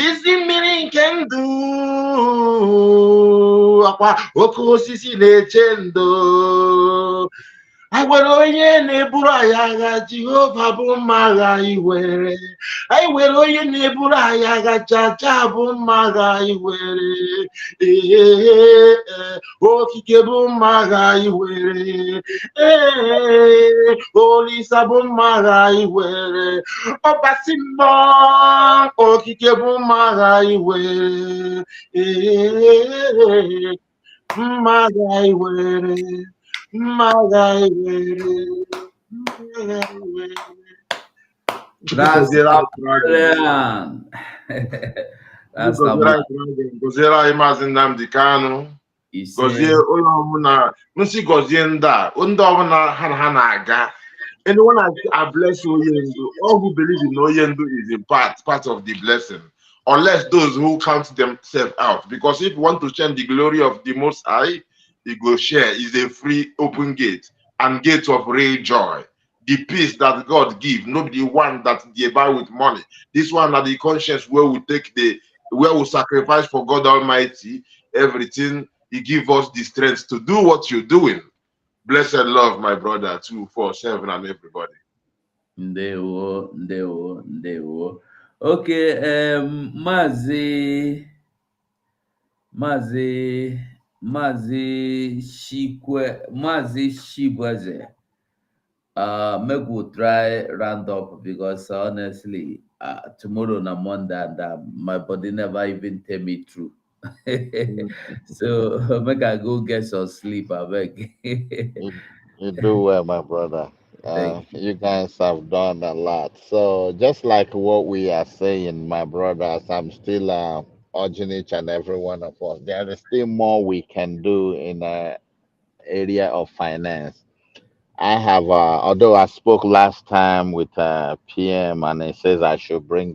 N: isi mmiri nke ndụ, akwa oke osisi na-eche ndo. Anyị nwere onye na-eburu anyị agha, Jehova bụ mma agha anyị were. Anyị nwere onye na-eburu anyị agha, Chacha bụ mma agha anyị were. Okike bụ mma agha anyị were. Olisa bụ mma agha anyị were. Ọbasi mbọ, okike bụ mma agha anyị were. Mma agha anyị were.
F: That's
N: Goziere anyị Maazị Nnamdi Kanu, gozie ụlọ ọbụla, nsi gozie ndị ọbụla ha na-aga. Anyone I bless Oyendu, all who believe in Oyendu is in part of the blessing, unless those who count themselves out. Because if you want to share the glory of the Most High, you go share. Is a free open gate and gate of real joy. The peace that God give, not the one that they buy with money. This one are the conscience where we where we sacrifice for God Almighty everything. He give us the strength to do what you're doing. Blessed love, my brother, 247 and everybody.
F: Ndewo. Okay, Mazi Shibwaze. Make we try round up, because honestly, tomorrow na Monday and my body never even tell me true. So make I go get some sleep, I beg.
K: You do well, my brother. You guys have done a lot. So just like what we are saying, my brothers, I'm still urging each and every one of us. There is still more we can do in the area of finance. I have, although I spoke last time with PM, and it says I should bring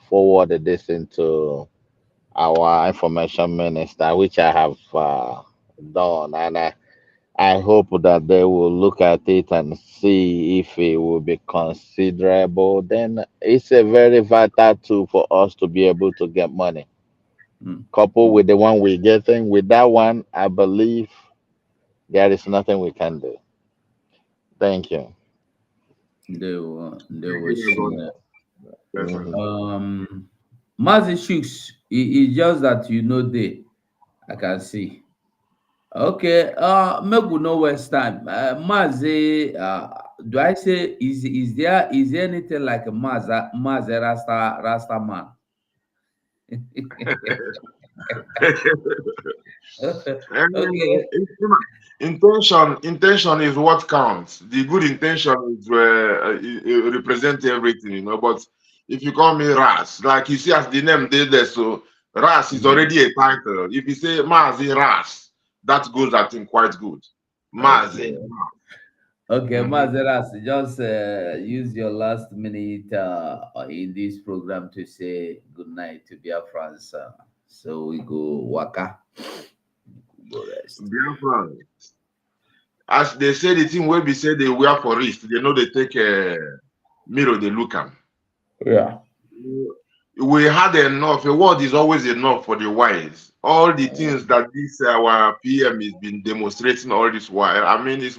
K: forward this into our information minister, which I have done, and I hope that they will look at it and see if it will be considerable. Then it's a very vital tool for us to be able to get money. Coupled with the one we're getting, with that one, I believe there is nothing we can do. Thank you.
F: Mazi Shooks, it's just that I can see. Okay, make we no waste time. Mazi, do I say is there anything like a Mazi Rasta man?
N: Okay. Intention is what counts. The good intention is represent everything, But if you call me Ras, like you see as the name did there, so Ras is already a title. If you say Mazi Ras, that goes, I think, quite good. Mazi.
F: Okay, Mazi Ras, just use your last minute in this program to say good night to BIAFRANS. So we go waka.
N: Biafran. As they say, the thing where we say they wear for wrist, they know they take a mirror, they look at.
F: Yeah.
N: We had enough. A word is always enough for the wise. All the things that this our PM has been demonstrating all this while. I mean, it's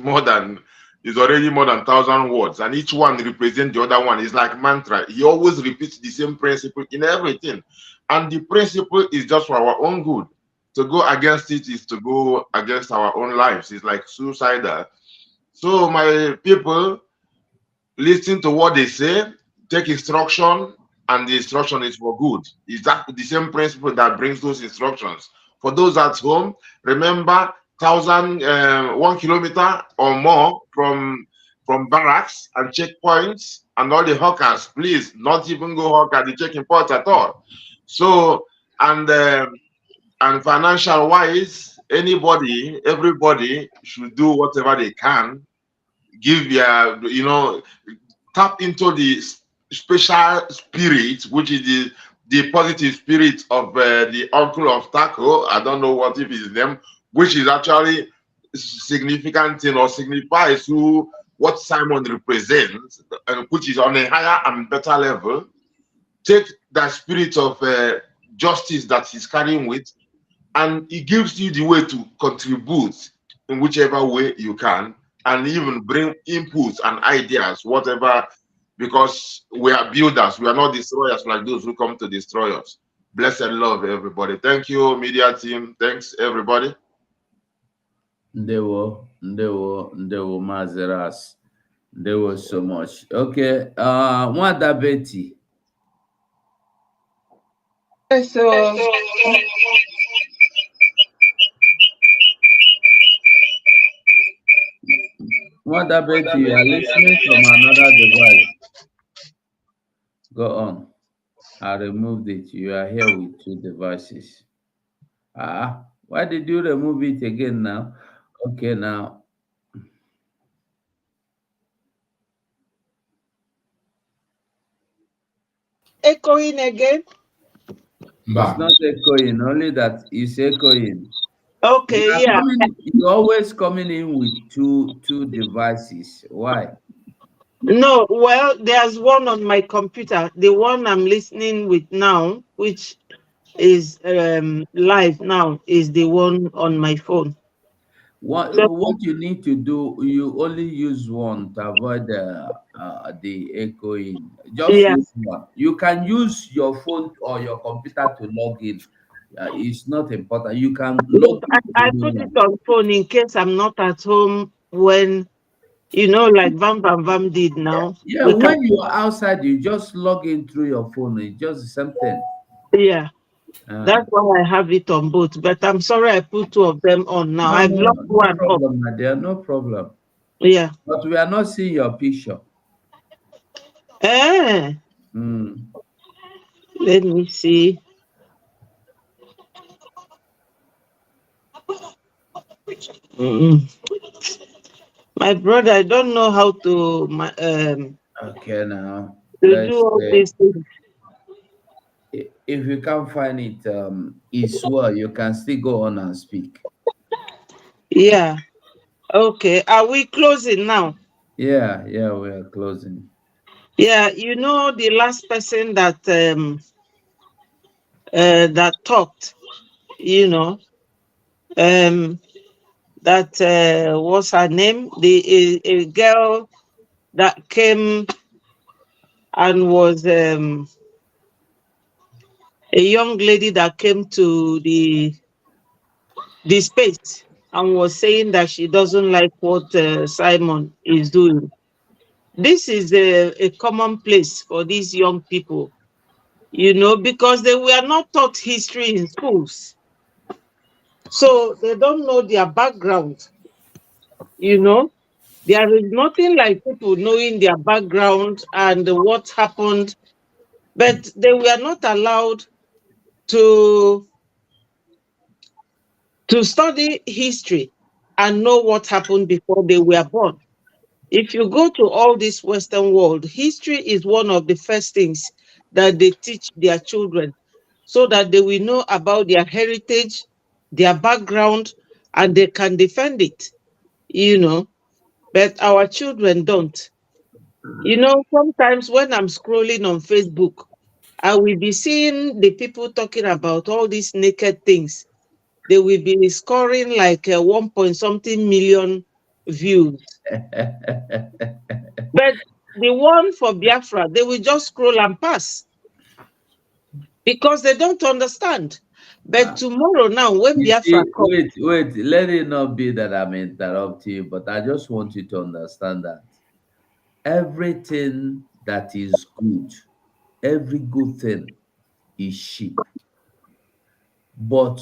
N: already more than 1,000 words, and each one represents the other one. It's like mantra. He always repeats the same principle in everything, and the principle is just for our own good. To go against it is to go against our own lives. It's like suicidal. So my people, listen to what they say, take instruction, and the instruction is for good. Is that the same principle that brings those instructions? For those at home, remember 1 kilometer or more from barracks and checkpoints and all the hawkers, please not even go hawk at the checking point at all. So and financial wise, everybody should do whatever they can. Give their, tap into the special spirit, which is the positive spirit of the uncle of Taco. I don't know what if it's them, which is actually significant or signifies what Simon represents, and which is on a higher and better level. Take that spirit of justice that he's carrying with, and it gives you the way to contribute in whichever way you can, and even bring inputs and ideas, whatever, because we are builders. We are not destroyers like those who come to destroy us. Blessed love, everybody. Thank you, media team. Thanks, everybody.
F: Ndewo Mazeras. Ndewo so much. Okay, Mwada Betty.
I: So
F: Mwada Betty, you are listening from another device. Go on. I removed it. You are here with 2 devices. Why did you remove it again now? Okay, now.
I: echoing again.
F: It's not echoing, only that it's echoing.
I: Okay, yeah.
F: You're always coming in with two devices. Why?
I: No, well, there's one on my computer. The one I'm listening with now, which is live now, is the one on my phone.
F: What you need to do, you only use one to avoid the echoing. Just use one. You can use your phone or your computer to log in. It's not important. You can log in.
I: I put it on phone in case I'm not at home when, like Vam did now.
F: Yeah, when you are outside, you just log in through your phone. It's just the same thing.
I: Yeah. That's why I have it on both. But I'm sorry I put 2 of them on now. I've locked one
F: problem, up. There, no problem.
I: Yeah.
F: But we are not seeing your picture.
I: Let me see. My brother, I don't know how to
F: okay, now
I: to do all these things.
F: If you can't find it, it's well, you can still go on and speak.
I: Yeah. Okay. Are we closing now?
F: Yeah, we are closing.
I: Yeah, the last person that that talked, that what's her name? A girl that came and was a young lady that came to the space and was saying that she doesn't like what Simon is doing. This is a common place for these young people, because they were not taught history in schools. So they don't know their background. There is nothing like people knowing their background and what happened, but they were not allowed to study history and know what happened before they were born. If you go to all this Western world, history is one of the first things that they teach their children so that they will know about their heritage, their background, and they can defend it, but our children don't. Sometimes when I'm scrolling on Facebook, I will be seeing the people talking about all these naked things. They will be scoring like 1 point something million views. But the one for Biafra, they will just scroll and pass because they don't understand. But tomorrow now, when Biafra comes...
F: Wait, let it not be that I'm interrupting you, but I just want you to understand that everything that is good, every good thing is cheap. But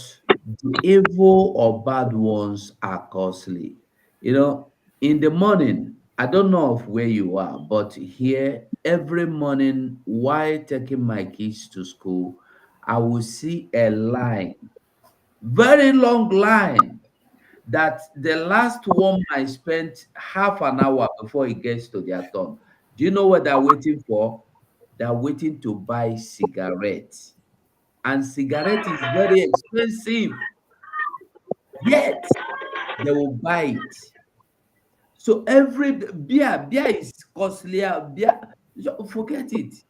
F: the evil or bad ones are costly. In the morning, I don't know of where you are, but here every morning while taking my kids to school, I will see a line, very long line, that the last one might spend half an hour before it gets to their turn. Do you know what they're waiting for? They're waiting to buy cigarettes. And cigarette is very expensive, yet they will buy it. So every beer is costlier. Forget it.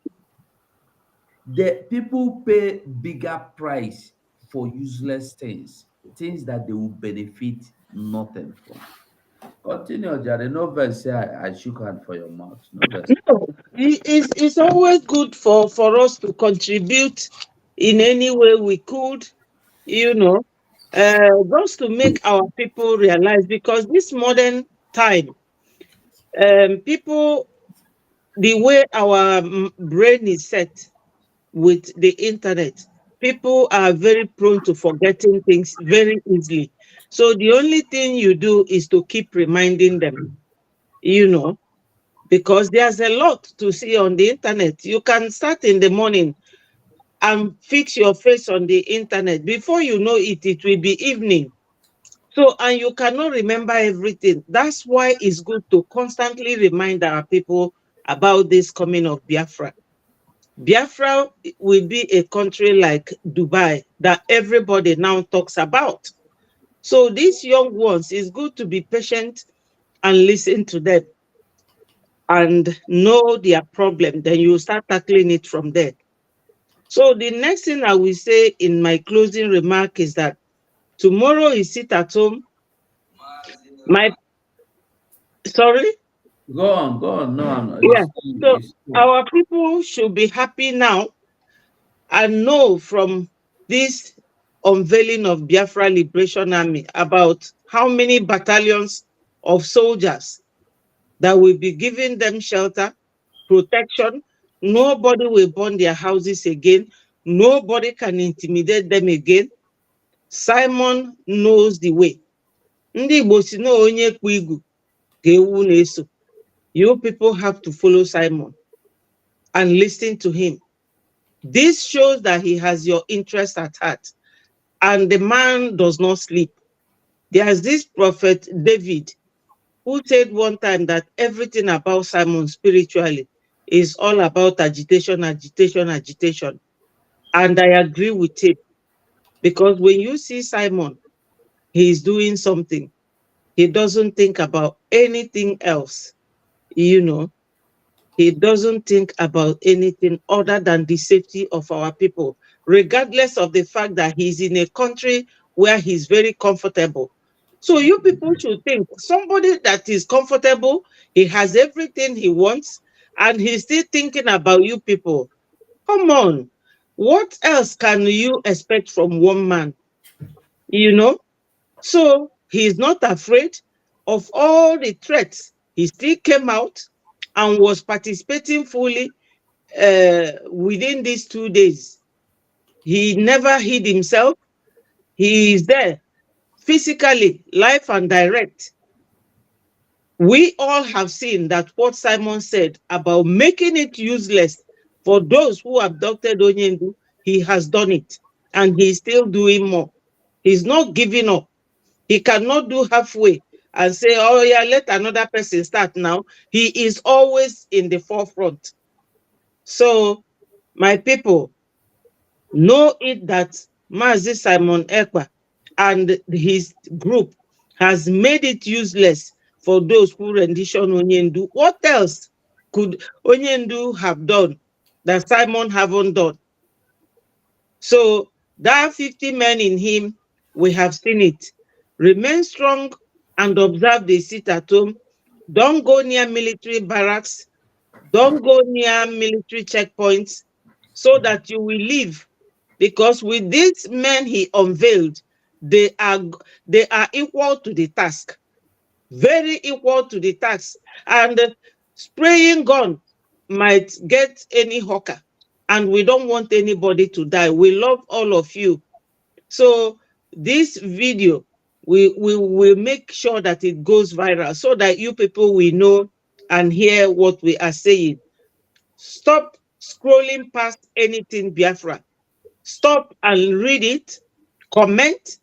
F: The people pay bigger price for useless things that they will benefit nothing from. Continue, Jerry. No verse say I shook hand for your mouth. No verse.
I: No, it's always good for us to contribute in any way we could, just to make our people realize, because this modern time, people, the way our brain is set with the internet, people are very prone to forgetting things very easily. So the only thing you do is to keep reminding them, because there's a lot to see on the internet. You can start in the morning and fix your face on the internet. Before you know it, it will be evening. So, and you cannot remember everything. That's why it's good to constantly remind our people about this coming of Biafra. Biafra will be a country like Dubai that everybody now talks about. So these young ones, it's good to be patient and listen to them and know their problem. Then you start tackling it from there. So the next thing I will say in my closing remark is that tomorrow is sit at home. Sorry?
F: Go on. No, I'm not.
I: Yeah. So our people should be happy now and know from this unveiling of Biafra Liberation Army about how many battalions of soldiers that will be giving them shelter, protection. Nobody will burn their houses again. Nobody can intimidate them again. Simon knows the way. Ndị Igbo si na onye kpu igu ga-ewu na-eso. You people have to follow Simon and listen to him. This shows that he has your interest at heart, and the man does not sleep. There's this prophet David who said one time that everything about Simon spiritually is all about agitation. And I agree with him, because when you see Simon, he is doing something. He doesn't think about anything else, He doesn't think about anything other than the safety of our people, regardless of the fact that he's in a country where he's very comfortable. So you people should think, somebody that is comfortable, he has everything he wants, and he's still thinking about you people. Come on. What else can you expect from one man? So he's not afraid of all the threats. He still came out and was participating fully within these 2 days. He never hid himself. He is there physically, live and direct. We all have seen that what Simon said about making it useless for those who abducted Onyendu, he has done it, and he's still doing more. He's not giving up. He cannot do halfway and say, oh yeah, let another person start now. He is always in the forefront. So, my people, know it that Mazi Simon Ekpa and his group has made it useless for those who rendition Onyendu. What else could Onyendu have done that Simon haven't done? So that 50 men in him, we have seen it. Remain strong and observe the sit at home. Don't go near military barracks. Don't go near military checkpoints so that you will live. Because with these men he unveiled, they are equal to the task. Very equal to the task. And spraying gun might get any hawker. And we don't want anybody to die. We love all of you. So this video, we will make sure that it goes viral so that you people will know and hear what we are saying. Stop scrolling past anything Biafra. Stop and read it, comment,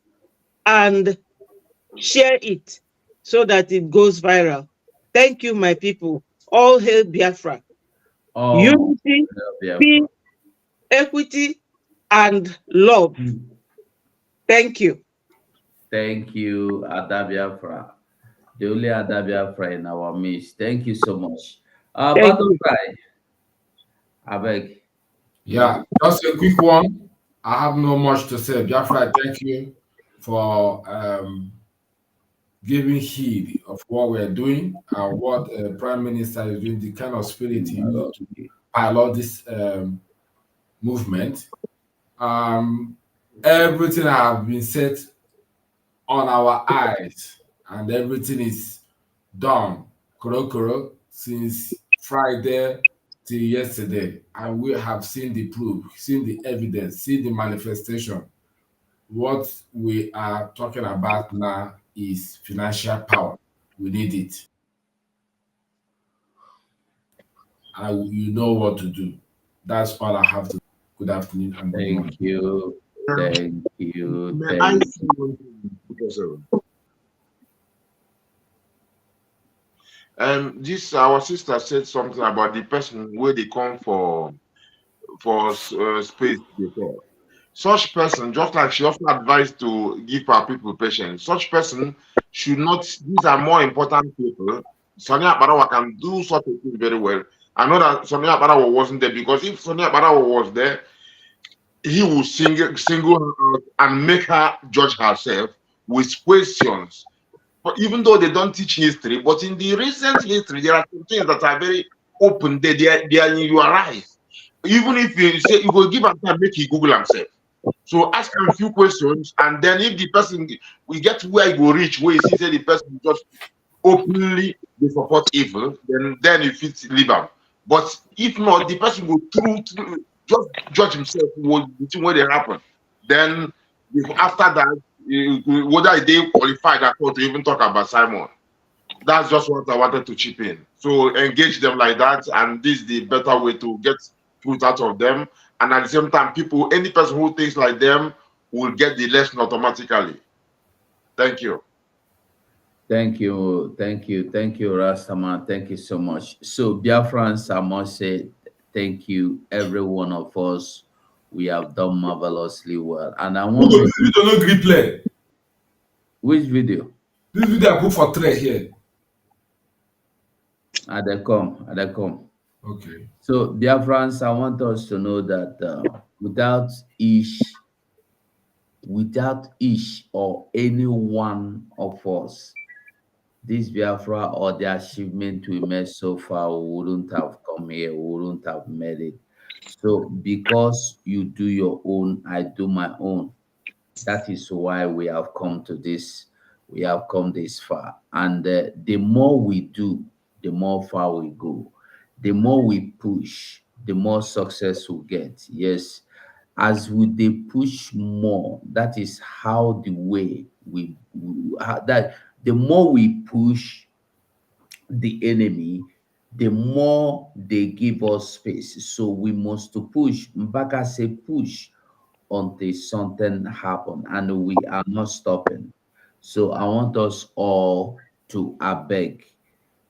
I: and share it so that it goes viral. Thank you, my people. All hail Biafra.
F: Oh,
I: Unity, peace, equity, and love. Thank you.
F: Thank you, Ada Biafra. The only Ada Biafra in our midst. Thank you so much. Butterfly, I beg.
M: Yeah, just a quick one. I have no much to say. Biafra, thank you for giving heed of what we're doing and what Prime Minister is doing, the kind of spirit he used to pilot this movement. Everything has been set on our eyes, and everything is done, koro, since Friday till yesterday, and we have seen the proof, seen the evidence, seen the manifestation. What we are talking about now is financial power. We need it. And you know what to do. That's all I have to do. Good afternoon and good morning.
F: Thank you. Thank you.
N: May
F: Thank
N: I say one thing, Professor? This our sister said something about the person where they come for space before. Such person, just like she also advised to give our people patience, such person should not. These are more important people. Sonia Barawa can do such a thing very well. I know that Sonia Barawa wasn't there, because if Sonia Barawa was there, he will single her out and make her judge herself with questions. But even though they don't teach history, but in the recent history, there are some things that are very open. They are in your eyes. Even if you say you will give him time, make you Google himself. So ask him a few questions, and then if the person we get to where he will reach, where you see say the person just openly they support evil, then you fit leave him. But if not, the person will through just judge himself between what they happen. Then after that, whether they qualified at all to even talk about Simon. That's just what I wanted to chip in. So engage them like that, and this is the better way to get fruit out of them. And at the same time, any person who thinks like them will get the lesson automatically. Thank you.
F: Thank you, Rastaman. Thank you so much. So, Biafrans, I must say thank you, every one of us. We have done marvelously well. And I want to
M: replay.
F: Which video?
M: This video I put for 3 here.
F: They come.
M: Okay.
F: So, Biafrans, I want us to know that without each or any one of us, this Biafra or the achievement we made so far, we wouldn't have come here, we wouldn't have made it. So because you do your own, I do my own. That is why we have come to this. We have come this far. And the more we do, the more far we go. The more we push, the more success we get. Yes. As they push more, that is how the way the more we push the enemy, the more they give us space. So we must to push. Mbaka say push until something happen, and we are not stopping. So I want us all to beg.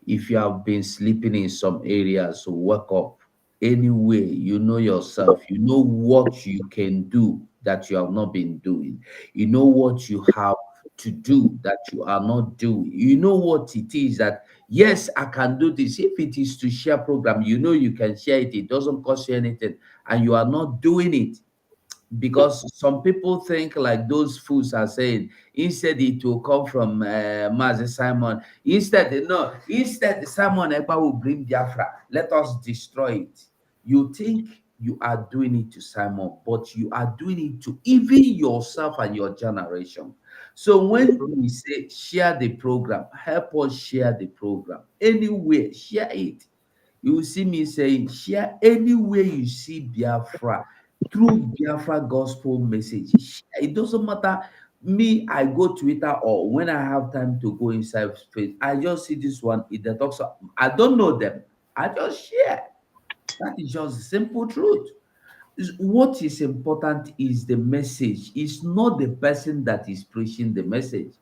F: If you have been sleeping in some areas, so wake up. Anyway, you know yourself, you know what you can do that you have not been doing. You know what you have to do that you are not doing. You know what it is that, yes, I can do this. If it is to share program, you know you can share it. It doesn't cost you anything, and you are not doing it. Because some people think, like those fools are saying, instead it will come from Mazi Simon. Instead Simon Ekpa will bring Biafra. Let us destroy it. You think you are doing it to Simon, but you are doing it to even yourself and your generation. So when we say share the program, help us share the program. Anyway, share it. You will see me saying, share anywhere you see Biafra through Biafra gospel message. It doesn't matter. Me, I go Twitter, or when I have time to go inside space, I just see this one. It talks. I don't know them. I just share. That is just the simple truth. What is important is the message. It's not the person that is preaching the message.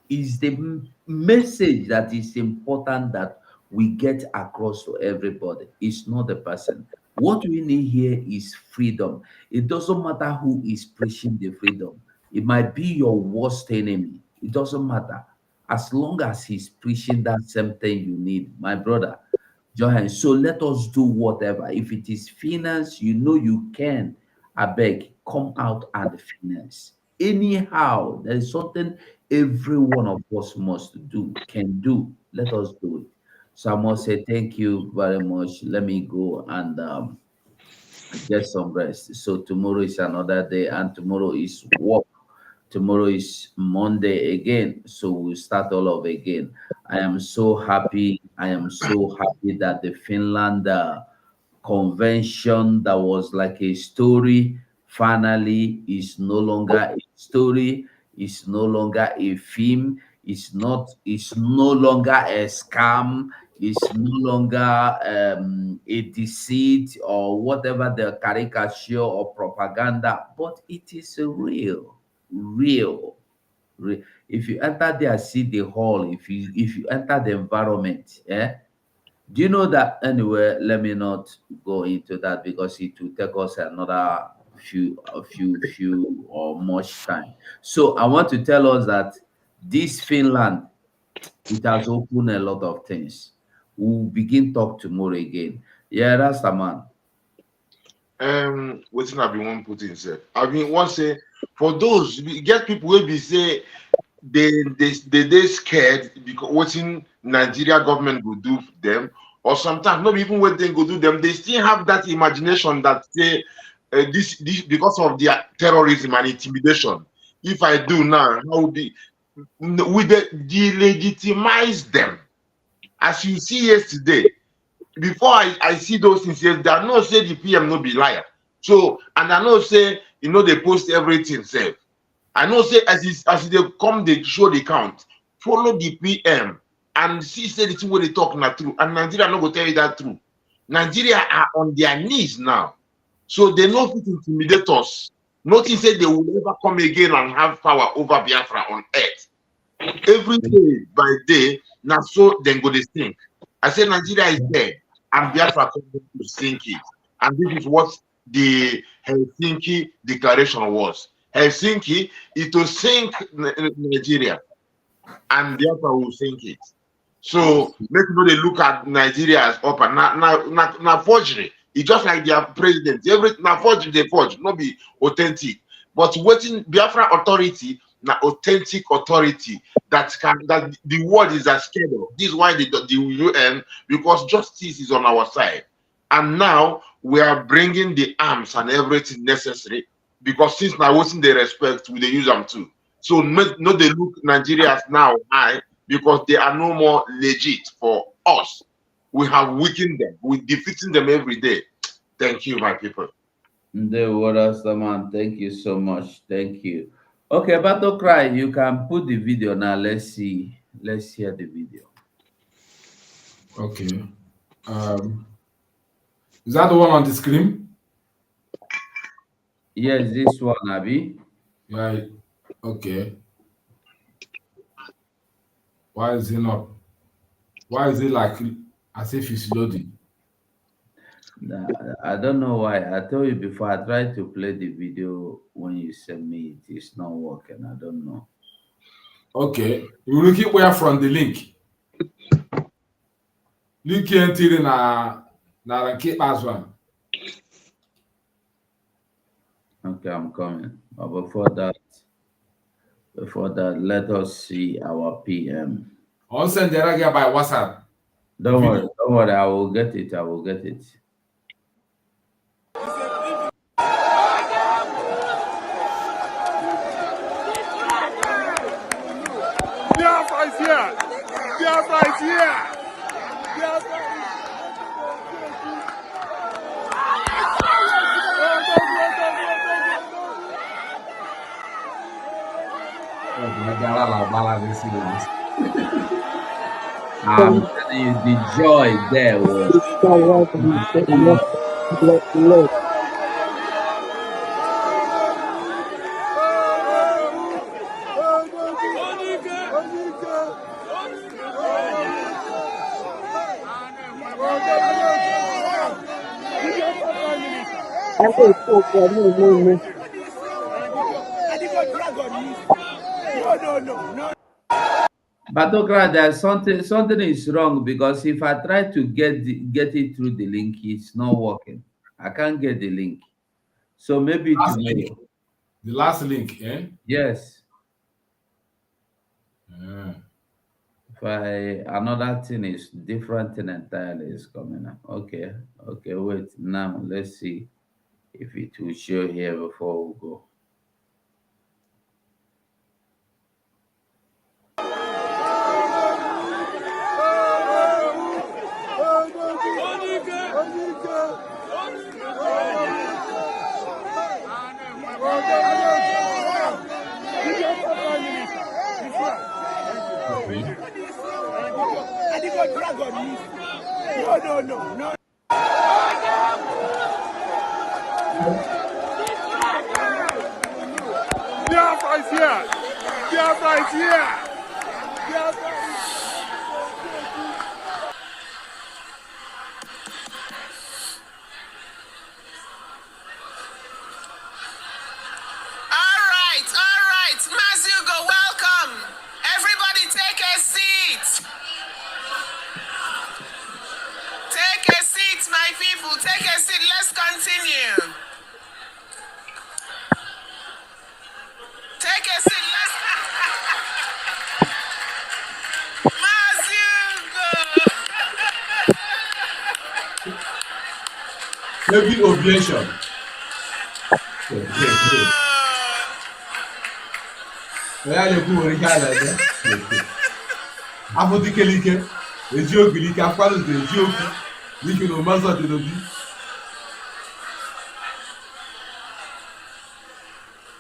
F: It's the message that is important that we get across to everybody. It's not the person. What we need here is freedom. It doesn't matter who is preaching the freedom. It might be your worst enemy. It doesn't matter. As long as he's preaching that same thing you need, my brother, join. So let us do whatever. If it is finance, you know you can. I beg, come out and finance. Anyhow, there is something every one of us must do, can do. Let us do it. So I must say thank you very much. Let me go and get some rest. So tomorrow is another day, and tomorrow is work. Tomorrow is Monday again, so we'll start all over again. I am so happy. I am so happy that the Finland convention that was like a story finally is no longer a story. It's no longer a film. It's no longer a scam. It's no longer a deceit or whatever the caricature or propaganda, but it is real. If you enter there, see the hall. If you enter the environment, do you know that? Anyway, let me not go into that because it will take us another few or much time. So I want to tell us that this Finland, it has opened a lot of things. We'll begin talk tomorrow again. Yeah, that's the man.
N: Waiting I been one put in sef. I mean one say for those get people will be say they scared because waiting Nigeria government will do them, or sometimes not even what they go do them, they still have that imagination that say this because of their terrorism and intimidation. If I do now, how would be we delegitimize them? As you see yesterday, before I see those things, yes, I know say the PM no be liar. So, and I know say, they post everything safe. I know say as they come, they show the count. Follow the PM and see say the thing where they talk not true. And Nigeria no go tell you that true. Nigeria are on their knees now. So they know fit intimidate us. Nothing say they will never come again and have power over Biafra on earth. Every day by day, now so then go they think. I say Nigeria is dead and Biafra coming to sink it. And this is what the Helsinki Declaration was. Helsinki is to sink Nigeria and Biafra will sink it. So make they look at Nigeria as up and now forgery. It's just like their president. Now forgery they forge, not be authentic. But waiting Biafra authority, now authentic authority that the world is scared of. This is why the UN, because justice is on our side. And now we are bringing the arms and everything necessary because since now wasn't the respect, we they use them too. So no they look Nigeria as now high because they are no more legit for us. We have weakened them. We're defeating them every day. Thank you, my people.
F: Man. Thank you so much. Thank you. Okay, Battle Cry, you can put the video now. Let's see. Let's hear the video.
M: Okay. Is that the one on the screen?
F: Yes, this one, Abby.
M: Yeah. Okay. Why is it not? Why is it like as if it's loading?
F: I don't know why. I told you before, I tried to play the video when you sent me. It's not working. I don't know.
M: Okay. You will keep where from the link. Link here na keep as one.
F: Okay, I'm coming. But before that, let us see our PM.
M: I'll send the regular by WhatsApp.
F: Don't worry. I will get it.
O: Biafra is here. Biafra is here. Biafra is
F: I'm telling you, the joy there was. But there's something is wrong, because if I try to get it through the link, it's not working. I can't get the link. So maybe tomorrow.
M: The last link, eh?
F: Yes. Another thing is different thing entirely is coming up. Okay, wait. Now let's see if it will show here before we go.
O: No. Biafra is here. Biafra is here. Biafra is
P: All right. Mazugo, welcome. Everybody take a seat. Take a seat, my people. Take a seat. Let's continue. Take a seat. Mazugo.
M: Maybe oblation.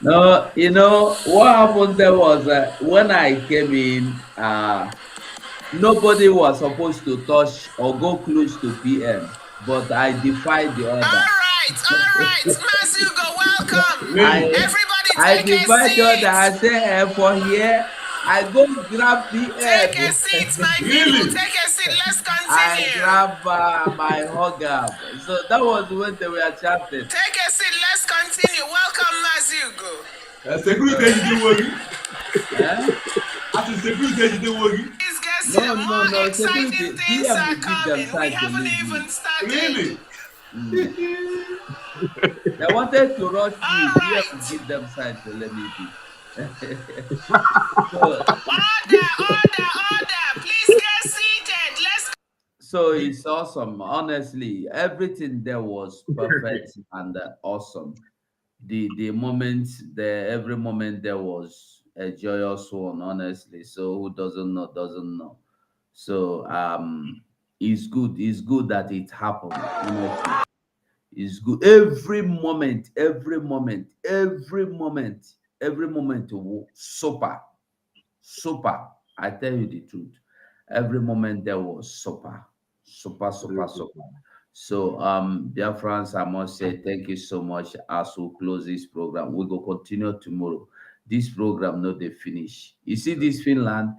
F: No, you know what happened there was when I came in, nobody was supposed to touch or go close to PM, but I defied the order.
P: All right, Mazugo, welcome. Everybody
F: I
P: take a
F: defied the order.
P: seat.
F: I said, for here, I go grab PM.
P: Take a seat, my people. Take a seat. Let's continue.
F: I grab my hugger. So that was when they were chatting.
P: Take a seat. Let's continue. Welcome, Mazugo.
M: Security didn't worry. After security didn't worry.
F: No. Security. PM will give them time to leave.
M: Really?
F: They wanted to rush me. PM will give them time to let me be.
P: Order. Please get seated.
F: So it's awesome. Honestly, everything there was perfect and awesome. The moments there, every moment there was a joyous one, honestly. So who doesn't know. So it's good that it happened. Honestly. It's good. Every moment, super. I tell you the truth. Every moment there was super. So BIAFRANS, I must say thank you so much. As we close this program, we will continue tomorrow. This program not they finish. You see this Finland,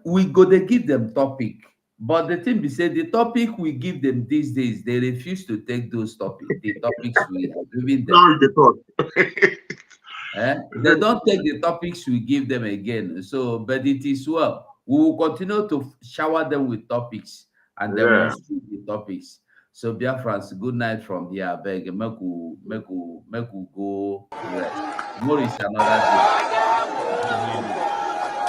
F: we go to give them topic. But the thing be said, the topic we give them these days, they refuse to take those topics. The topics we are giving them.
N: Now the thought.
F: They don't take the topics we give them again. So, but it is well. We will continue to shower them with topics and demonstrate the topics. So, BIAFRANS, good night from here. Beg, make we go rest. Tomorrow is another day.